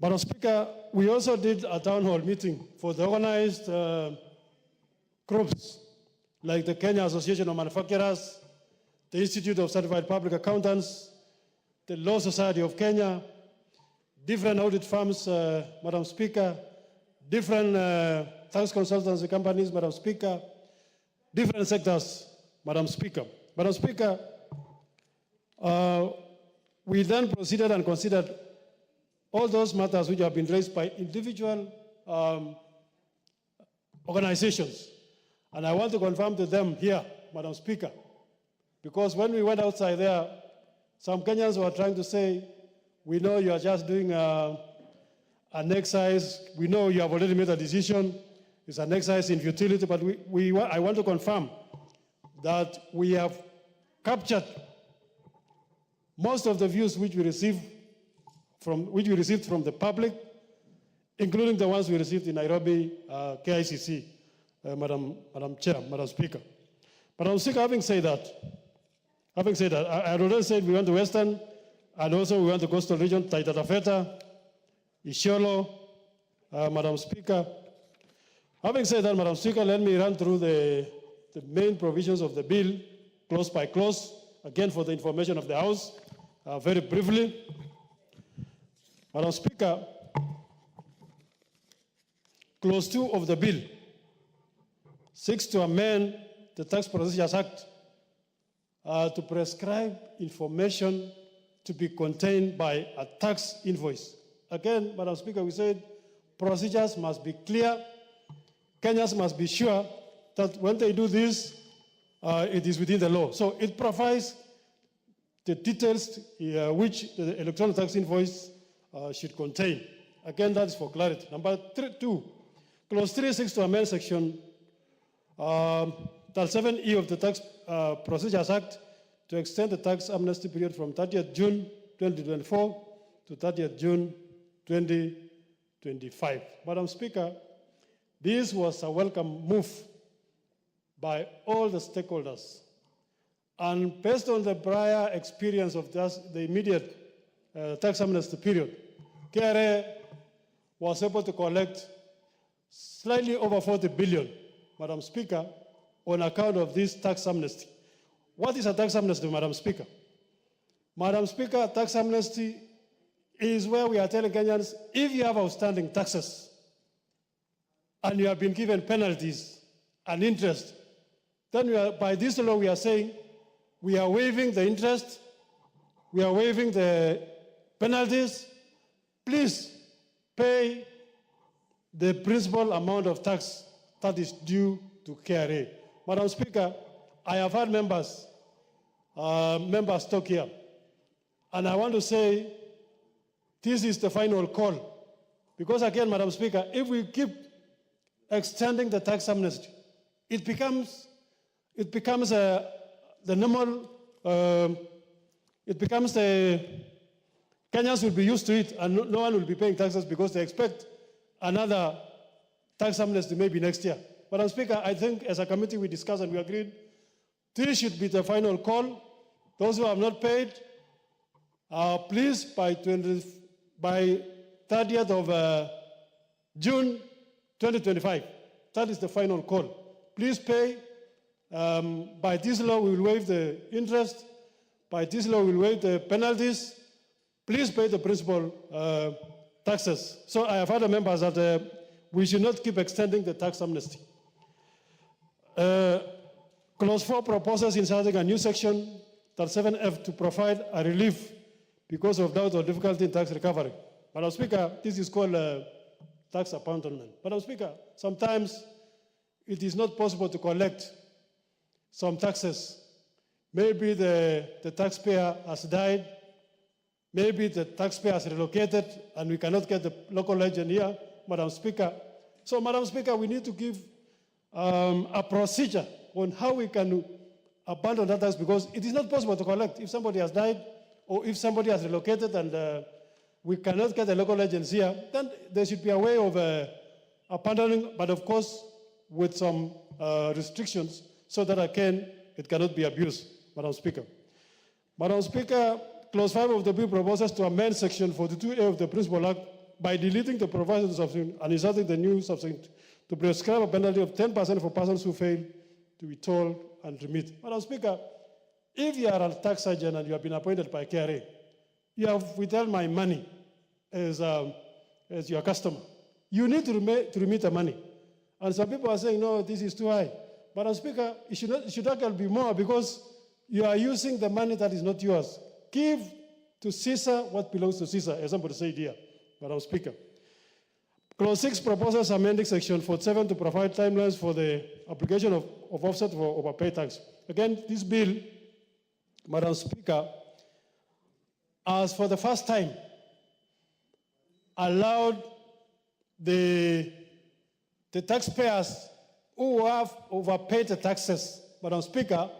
Madam Speaker, we also did a town hall meeting for the organized groups like the Kenya Association of Manufacturers, the Institute of Certified Public Accountants, the Law Society of Kenya, different audit firms, Madam Speaker, different tax consultancy companies, Madam Speaker, different sectors, Madam Speaker. Madam Speaker, we then proceeded and considered all those matters which have been raised by individual organizations. And I want to confirm to them here, Madam Speaker, because when we went outside there, some Kenyans were trying to say, we know you are just doing an exercise. We know you have already made a decision. It's an exercise in futility, but I want to confirm that we have captured most of the views which we received from the public, including the ones we received in Nairobi, KICC, Madam Chair, Madam Speaker. Madam Speaker, having said that, I already said we went to Western, and also we went to Coastal Region, Taita Taveta, Isiolo, Madam Speaker. Having said that, Madam Speaker, let me run through the main provisions of the bill, clause by clause, again for the information of the House, very briefly. Madam Speaker, clause 2 of the bill seeks to amend the Tax Procedures Act to prescribe information to be contained by a tax invoice. Again, Madam Speaker, we said procedures must be clear. Kenyans must be sure that when they do this, it is within the law. So it provides the details which the electronic tax invoice should contain. Again, that is for clarity. Number 2, clause 3.6 to amend section 7E of the Tax Procedures Act to extend the tax amnesty period from 30th June 2024 to 30th June 2025. Madam Speaker, this was a welcome move by all the stakeholders. And based on the prior experience of the immediate tax amnesty period, KRA was able to collect slightly over 40 billion, Madam Speaker, on account of this tax amnesty. What is a tax amnesty, Madam Speaker? Madam Speaker, tax amnesty is where we are telling Kenyans, if you have outstanding taxes and you have been given penalties and interest, then by this law we are saying we are waiving the interest, we are waiving the penalties. Please pay the principal amount of tax that is due to KRA. Madam Speaker, I have had members talk here, and I want to say this is the final call. Because again, Madam Speaker, if we keep extending the tax amnesty, it becomes the normal, it becomes the, Kenyans will be used to it and no one will be paying taxes because they expect another tax amnesty maybe next year. Madam Speaker, I think as a committee we discussed and we agreed, this should be the final call. Those who have not paid, please by 30th of June 2025, that is the final call. Please pay. By this law, we will waive the interest. By this law, we will waive the penalties. Please pay the principal taxes. So I have other members that we should not keep extending the tax amnesty. Clause 4 proposes inserting a new section, 7F, to provide a relief because of doubt or difficulty in tax recovery. Madam Speaker, this is called tax abandonment. Madam Speaker, sometimes it is not possible to collect some taxes. Maybe the taxpayer has died, maybe the taxpayer has relocated, and we cannot get the local agent here, Madam Speaker. So, Madam Speaker, we need to give a procedure on how we can abandon that tax, because it is not possible to collect. If somebody has died, or if somebody has relocated and we cannot get the local agents here, then there should be a way of abandoning, but of course, with some restrictions, so that it cannot be abused, Madam Speaker. Madam Speaker, Clause 5 of the bill proposes to amend Section 42A of the Principal Act by deleting the provisions of and inserting the new subsection to prescribe a penalty of 10% for persons who fail to be told and remit. Madam Speaker, if you are a tax agent and you have been appointed by KRA, you have withheld my money as your customer. You need to remit the money. And some people are saying, no, this is too high. Madam Speaker, it should actually be more, because you are using the money that is not yours. Give to Caesar what belongs to Caesar, as somebody said here, Madam Speaker. Clause 6 proposes amending Section 47 to provide timelines for the application of offset for overpaid tax. Again, this bill, Madam Speaker, has for the first time allowed the taxpayers who have overpaid the taxes, Madam Speaker,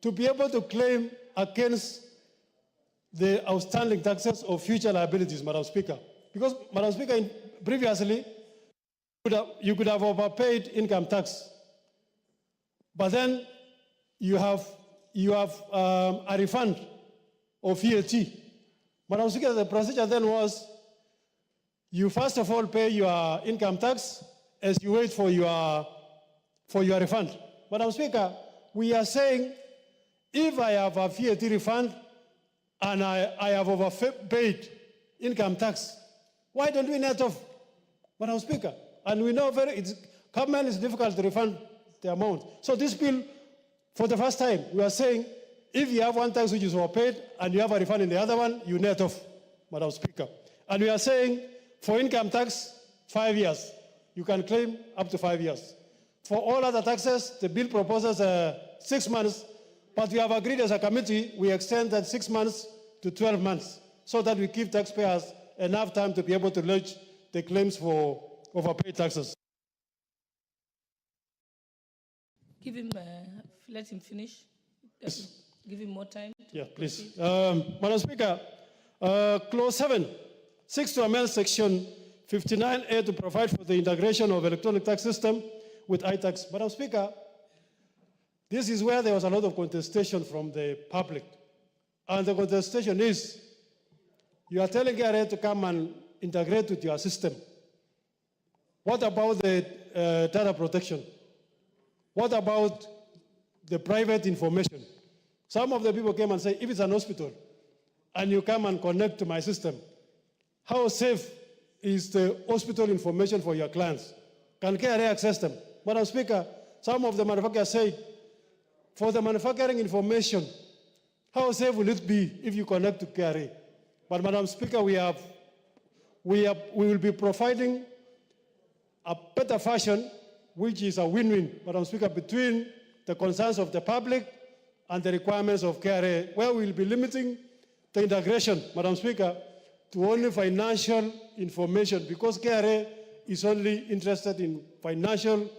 to be able to claim against the outstanding taxes or future liabilities, Madam Speaker. Because, Madam Speaker, previously, you could have overpaid income tax, but then you have a refund of VAT. Madam Speaker, the procedure then was, you first of all pay your income tax as you wait for your refund. Madam Speaker, we are saying, if I have a VAT refund and I have overpaid income tax, why don't we net off, Madam Speaker? And we know government is difficult to refund the amount. So this bill, for the first time, we are saying, if you have one tax which is overpaid and you have a refund in the other one, you net off, Madam Speaker. And we are saying, for income tax, 5 years. You can claim up to 5 years. For all other taxes, the bill proposes 6 months, but we have agreed as a committee, we extend that 6 months to 12 months so that we give taxpayers enough time to be able to lodge the claims for overpaid taxes. Give him, let him finish. Yes. Give him more time. Yeah, please. Madam Speaker, clause 7 seeks to amend section 59A to provide for the integration of electronic tax system with iTax. Madam Speaker, this is where there was a lot of contestation from the public. And the contestation is, you are telling KRA to come and integrate with your system. What about the data protection? What about the private information? Some of the people came and said, if it's an hospital and you come and connect to my system, how safe is the hospital information for your clients? Can KRA access them? Madam Speaker, some of the manufacturers say, for the manufacturing information, how safe will it be if you connect to KRA? But Madam Speaker, we will be providing a better fashion, which is a win-win, Madam Speaker, between the concerns of the public and the requirements of KRA, where we will be limiting the integration, Madam Speaker, to only financial information, because KRA is only interested in financial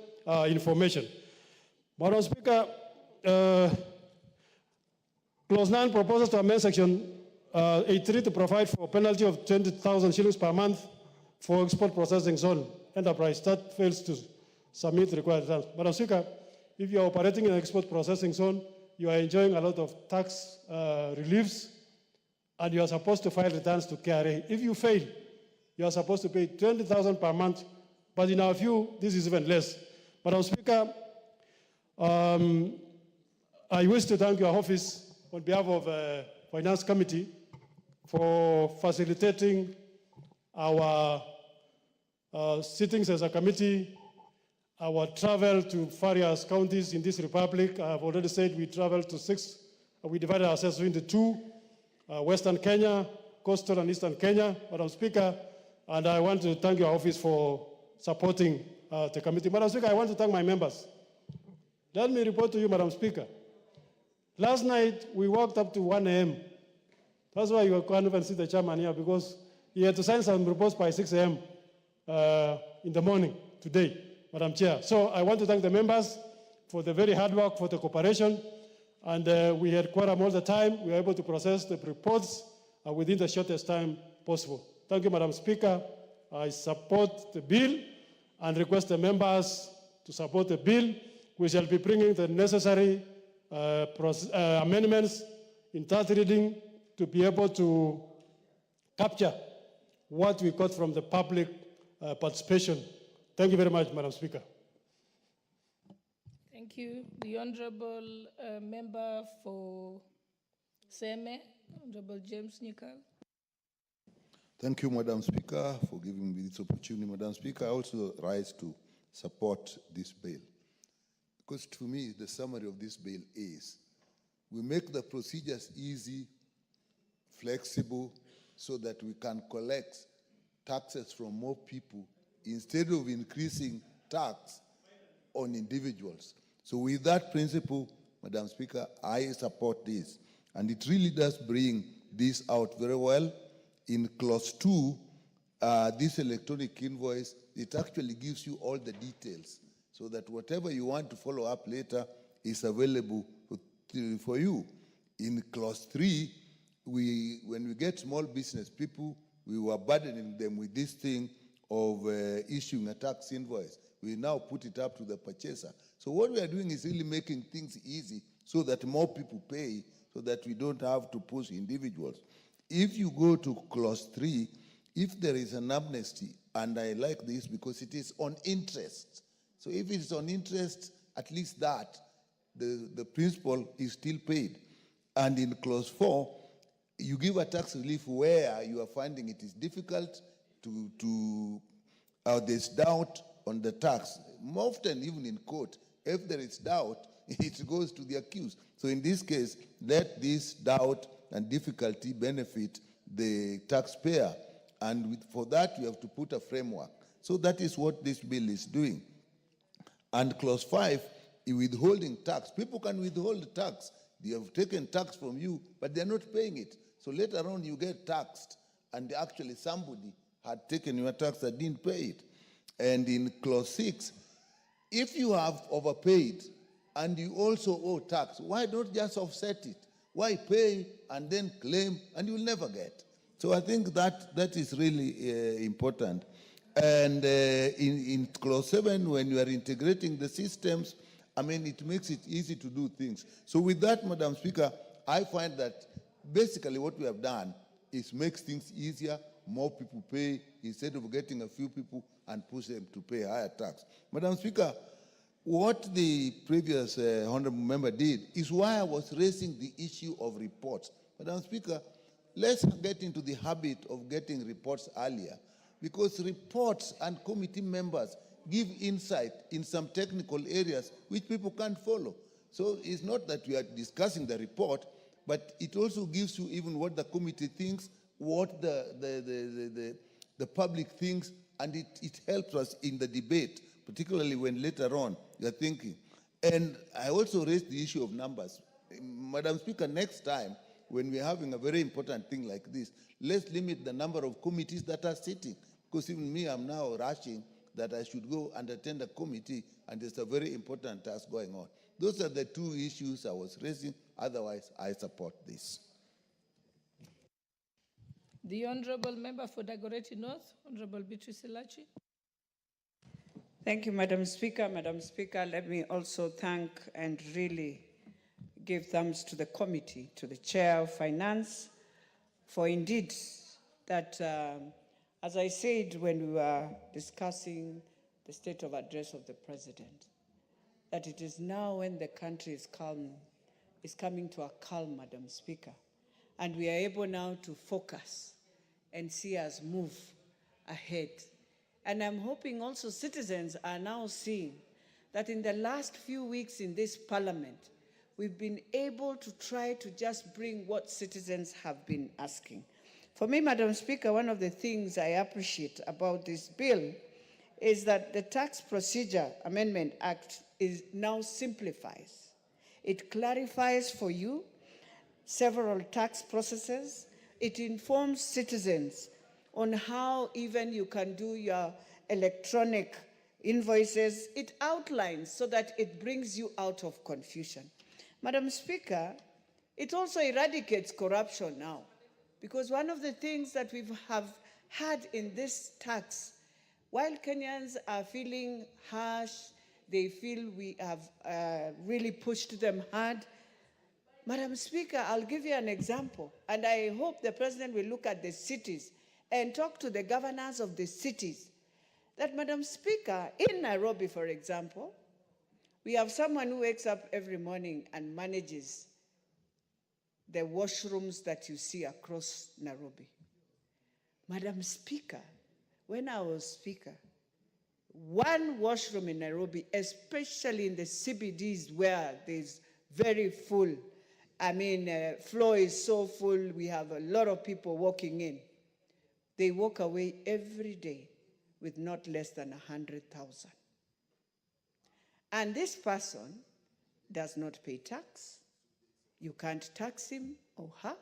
information. Madam Speaker, clause 9 proposes to amend section 83 to provide for a penalty of 20,000 shillings per month for export processing zone enterprise that fails to submit required returns. Madam Speaker, if you are operating in an export processing zone, you are enjoying a lot of tax reliefs, and you are supposed to file returns to KRA. If you fail, you are supposed to pay 20,000 per month, but in our view, this is even less. Madam Speaker, I wish to thank your office on behalf of the Finance Committee for facilitating our sittings as a committee, our travel to various counties in this republic. I have already said we traveled to 6. We divided ourselves into 2, Western Kenya, Coastal and Eastern Kenya, Madam Speaker, and I want to thank your office for supporting the committee. Madam Speaker, I want to thank my members. Let me report to you, Madam Speaker. Last night, we walked up to 1 a.m. That's why you can't even see the chairman here, because he had to sign some reports by 6 a.m. In the morning today, Madam Chair. So I want to thank the members for the very hard work, for the cooperation, and we had quorum all the time. We were able to process the reports within the shortest time possible. Thank you, Madam Speaker. I support the bill and request the members to support the bill. We shall be bringing the necessary amendments in third reading to be able to capture what we got from the public participation. Thank you very much, Madam Speaker. Thank you. The Honorable Member for Seme, Honorable James Nyikal. Thank you, Madam Speaker, for giving me this opportunity. Madam Speaker, I also rise to support this bill. Because to me, the summary of this bill is, we make the procedures easy, flexible, so that we can collect taxes from more people instead of increasing tax on individuals. So with that principle, Madam Speaker, I support this. And it really does bring this out very well. In clause 2, this electronic invoice, it actually gives you all the details so that whatever you want to follow up later is available for you. In clause 3, when we get small business people, we were burdening them with this thing of issuing a tax invoice. We now put it up to the purchaser. So what we are doing is really making things easy so that more people pay, so that we don't have to push individuals. If you go to clause 3, if there is an amnesty, and I like this because it is on interest. So if it's on interest, at least that, the principal is still paid. And in clause 4, you give a tax relief where you are finding it is difficult there's doubt on the tax. More often, even in court, if there is doubt, it goes to the accused. So in this case, let this doubt and difficulty benefit the taxpayer. And for that, you have to put a framework. So that is what this bill is doing. And clause 5, withholding tax. People can withhold tax. They have taken tax from you, but they're not paying it. So later on, you get taxed, and actually somebody had taken your tax and didn't pay it. And in clause 6, if you have overpaid and you also owe tax, why not just offset it? Why pay and then claim and you'll never get? So I think that is really important. And in clause 7, when you are integrating the systems, I mean, it makes it easy to do things. So with that, Madam Speaker, I find that basically what we have done is makes things easier, more people pay, instead of getting a few people and push them to pay higher tax. Madam Speaker, what the previous honorable member did is why I was raising the issue of reports. Madam Speaker, let's get into the habit of getting reports earlier, because reports and committee members give insight in some technical areas which people can't follow. So it's not that we are discussing the report, but it also gives you even what the committee thinks, what the public thinks, and it helps us in the debate, particularly when later on you're thinking. And I also raised the issue of numbers. Madam Speaker, next time, when we're having a very important thing like this, let's limit the number of committees that are sitting. Because even me, I'm now rushing that I should go and attend a committee, and there's a very important task going on. Those are the two issues I was raising. Otherwise, I support this. The Honorable Member for Dagoretti North, Honorable Beatrice Elachi. Thank you, Madam Speaker. Madam Speaker, let me also thank and really give thanks to the committee, to the Chair of Finance, for indeed that, as I said when we were discussing the state of address of the President, that it is now when the country is calm, is coming to a calm, Madam Speaker, and we are able now to focus and see us move ahead. And I'm hoping also citizens are now seeing that in the last few weeks in this Parliament, we've been able to try to just bring what citizens have been asking. For me, Madam Speaker, one of the things I appreciate about this bill is that the Tax Procedure Amendment Act is now simplifies. It clarifies for you several tax processes. It informs citizens on how even you can do your electronic invoices. It outlines so that it brings you out of confusion. Madam Speaker, it also eradicates corruption now, because one of the things that we have had in this tax, while Kenyans are feeling harsh, they feel we have really pushed them hard. Madam Speaker, I'll give you an example, and I hope the President will look at the cities and talk to the governors of the cities. That, Madam Speaker, in Nairobi, for example, we have someone who wakes up every morning and manages the washrooms that you see across Nairobi. Madam Speaker, when I was Speaker, one washroom in Nairobi, especially in the CBDs where there's very full, floor is so full, we have a lot of people walking in. They walk away every day with not less than 100,000. And this person does not pay tax. You can't tax him or her.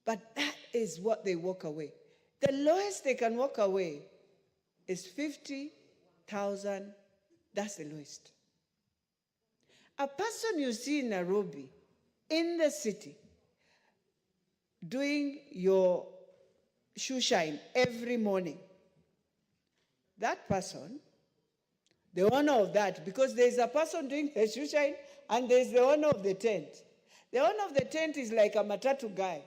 But that is what they walk away. The lowest they can walk away is 50,000. That's the lowest. A person you see in Nairobi, in the city, doing your shoe shine every morning, that person, the owner of that, because there's a person doing the shoe shine and there's the owner of the tent. The owner of the tent is like a matatu guy.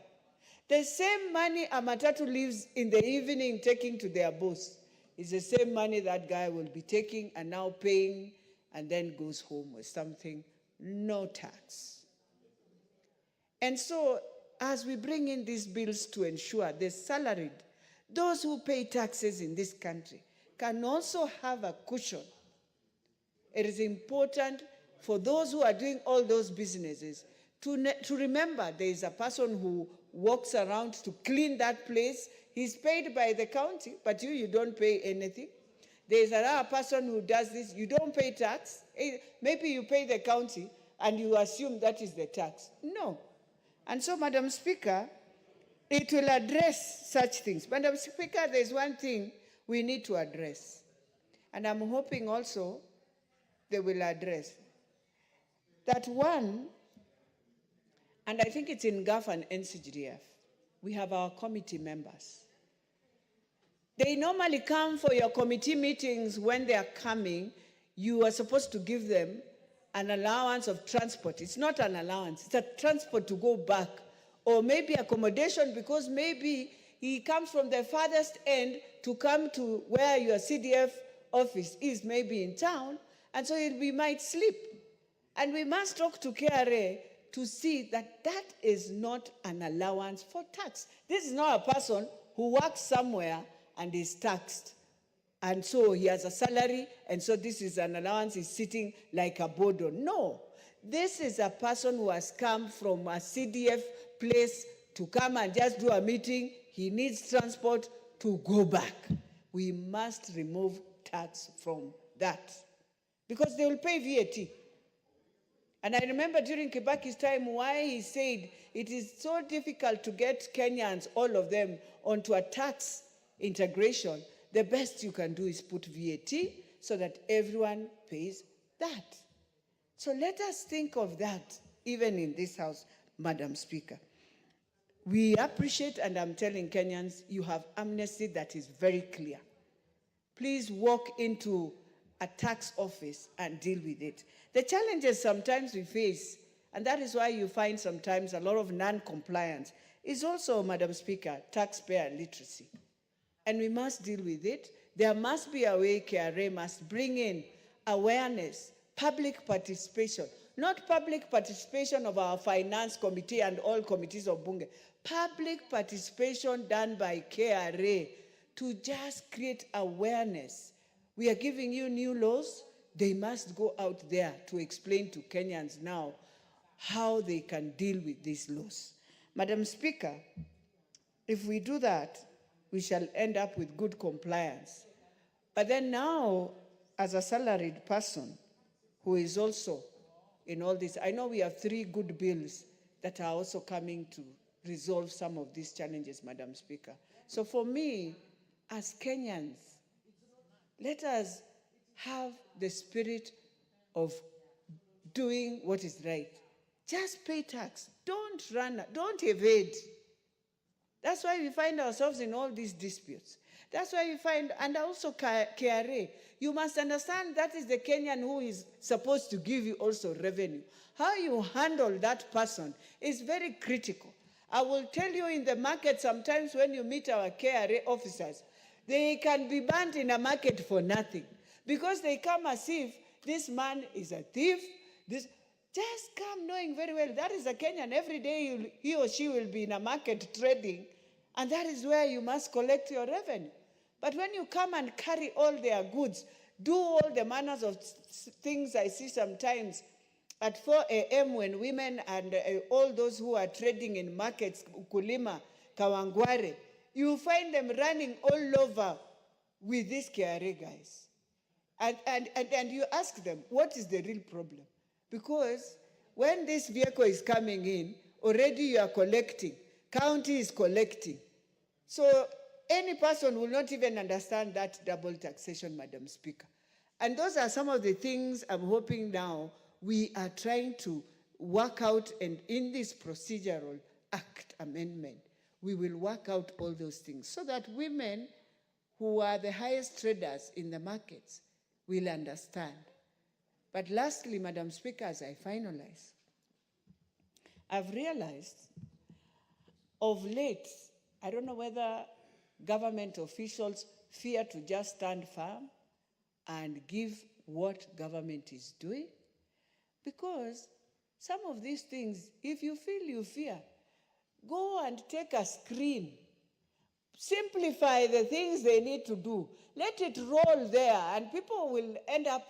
The same money a matatu leaves in the evening taking to their boss is the same money that guy will be taking and now paying and then goes home with something, no tax. And so as we bring in these bills to ensure the salaried, those who pay taxes in this country, can also have a cushion. It is important for those who are doing all those businesses to remember there is a person who walks around to clean that place. He's paid by the county, but you don't pay anything. There's another person who does this. You don't pay tax. Maybe you pay the county and you assume that is the tax. No. And so, Madam Speaker, it will address such things. Madam Speaker, there's one thing we need to address. And I'm hoping also they will address. That one, and I think it's in GAF and NCGDF, we have our committee members. They normally come for your committee meetings. When they are coming, you are supposed to give them an allowance of transport. It's not an allowance, it's a transport to go back. Or maybe accommodation, because maybe he comes from the farthest end to come to where your CDF office is, maybe in town, and so we might sleep. And we must talk to KRA to see that that is not an allowance for tax. This is not a person who works somewhere and is taxed. And so he has a salary, and so this is an allowance, he's sitting like a bodo. No, this is a person who has come from a CDF place to come and just do a meeting. He needs transport to go back. We must remove tax from that because they will pay VAT. And I remember during Kibaki's time why he said it is so difficult to get Kenyans, all of them, onto a tax integration. The best you can do is put VAT so that everyone pays that. So let us think of that, even in this house, Madam Speaker. We appreciate, and I'm telling Kenyans, you have amnesty that is very clear. Please walk into a tax office and deal with it. The challenges sometimes we face, and that is why you find sometimes a lot of non-compliance, is also, Madam Speaker, taxpayer literacy. And we must deal with it. There must be a way KRA must bring in awareness, public participation, not public participation of our finance committee and all committees of Bunge, public participation done by KRA to just create awareness. We are giving you new laws. They must go out there to explain to Kenyans now how they can deal with these laws. Madam Speaker, if we do that, we shall end up with good compliance. But then now, as a salaried person who is also in all this, I know we have 3 good bills that are also coming to resolve some of these challenges, Madam Speaker. So for me, as Kenyans, let us have the spirit of doing what is right. Just pay tax. Don't run, don't evade. That's why we find ourselves in all these disputes. That's why we find, and also KRA, you must understand that is the Kenyan who is supposed to give you also revenue. How you handle that person is very critical. I will tell you in the market sometimes when you meet our KRA officers, they can be banned in a market for nothing because they come as if this man is a thief. Just come knowing very well that is a Kenyan. Every day he or she will be in a market trading, and that is where you must collect your revenue. But when you come and carry all their goods, do all the manners of things I see sometimes at 4 a.m. when women and all those who are trading in markets, Ukulima, Kawangware, you find them running all over with these KRA guys. And you ask them, what is the real problem? Because when this vehicle is coming in, already you are collecting, county is collecting. So any person will not even understand that double taxation, Madam Speaker. And those are some of the things I'm hoping now we are trying to work out, and in this procedural act amendment, we will work out all those things so that women who are the highest traders in the markets will understand. But lastly, Madam Speaker, as I finalize, I've realized of late, I don't know whether government officials fear to just stand firm and give what government is doing, because some of these things, if you feel you fear, go and take a screen. Simplify the things they need to do. Let it roll there, and people will end up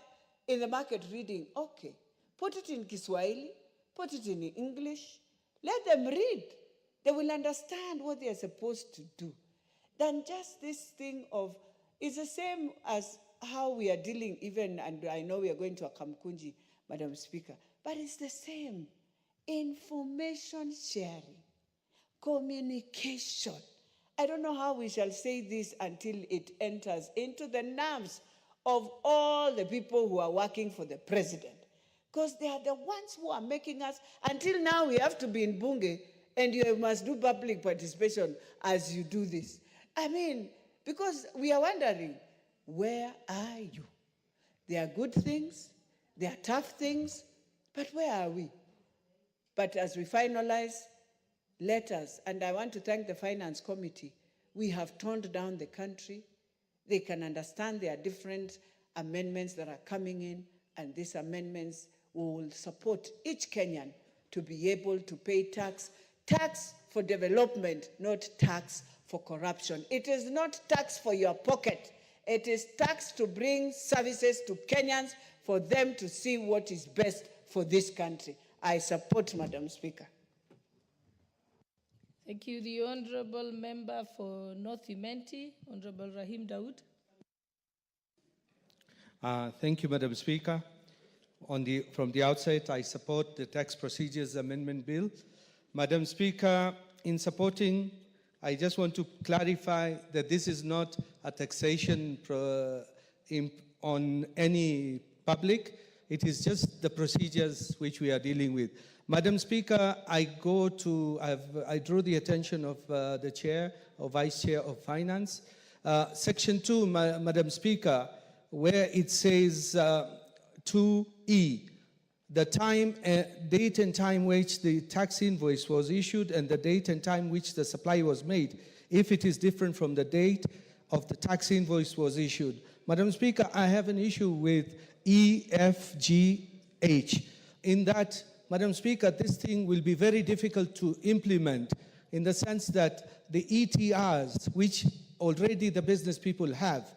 in the market reading, okay, put it in Kiswahili, put it in English, let them read. They will understand what they are supposed to do. Than just this thing of, it's the same as how we are dealing even, and I know we are going to a Kamkunji, Madam Speaker, but it's the same. Information sharing, communication. I don't know how we shall say this until it enters into the nerves of all the people who are working for the president. Because they are the ones who are making us, until now we have to be in Bunge and you must do public participation as you do this. I mean, because we are wondering, where are you? There are good things, there are tough things, but where are we? But as we finalize, let us, and I want to thank the Finance Committee, we have toned down the country. They can understand there are different amendments that are coming in, and these amendments will support each Kenyan to be able to pay tax. Tax for development, not tax for corruption. It is not tax for your pocket. It is tax to bring services to Kenyans for them to see what is best for this country. I support, Madam Speaker. Thank you. The Honourable Member for North Imenti, Honourable Rahim Daud. Thank you, Madam Speaker. From the outset, I support the Tax Procedures Amendment Bill. Madam Speaker, in supporting, I just want to clarify that this is not a taxation on any public. It is just the procedures which we are dealing with. Madam Speaker, I drew the attention of the Chair or Vice Chair of Finance. Section 2, Madam Speaker, where it says 2E, the time, date and time which the tax invoice was issued and the date and time which the supply was made, if it is different from the date of the tax invoice was issued. Madam Speaker, I have an issue with E, F, G, H. In that, Madam Speaker, this thing will be very difficult to implement in the sense that the ETRs, which already the business people have,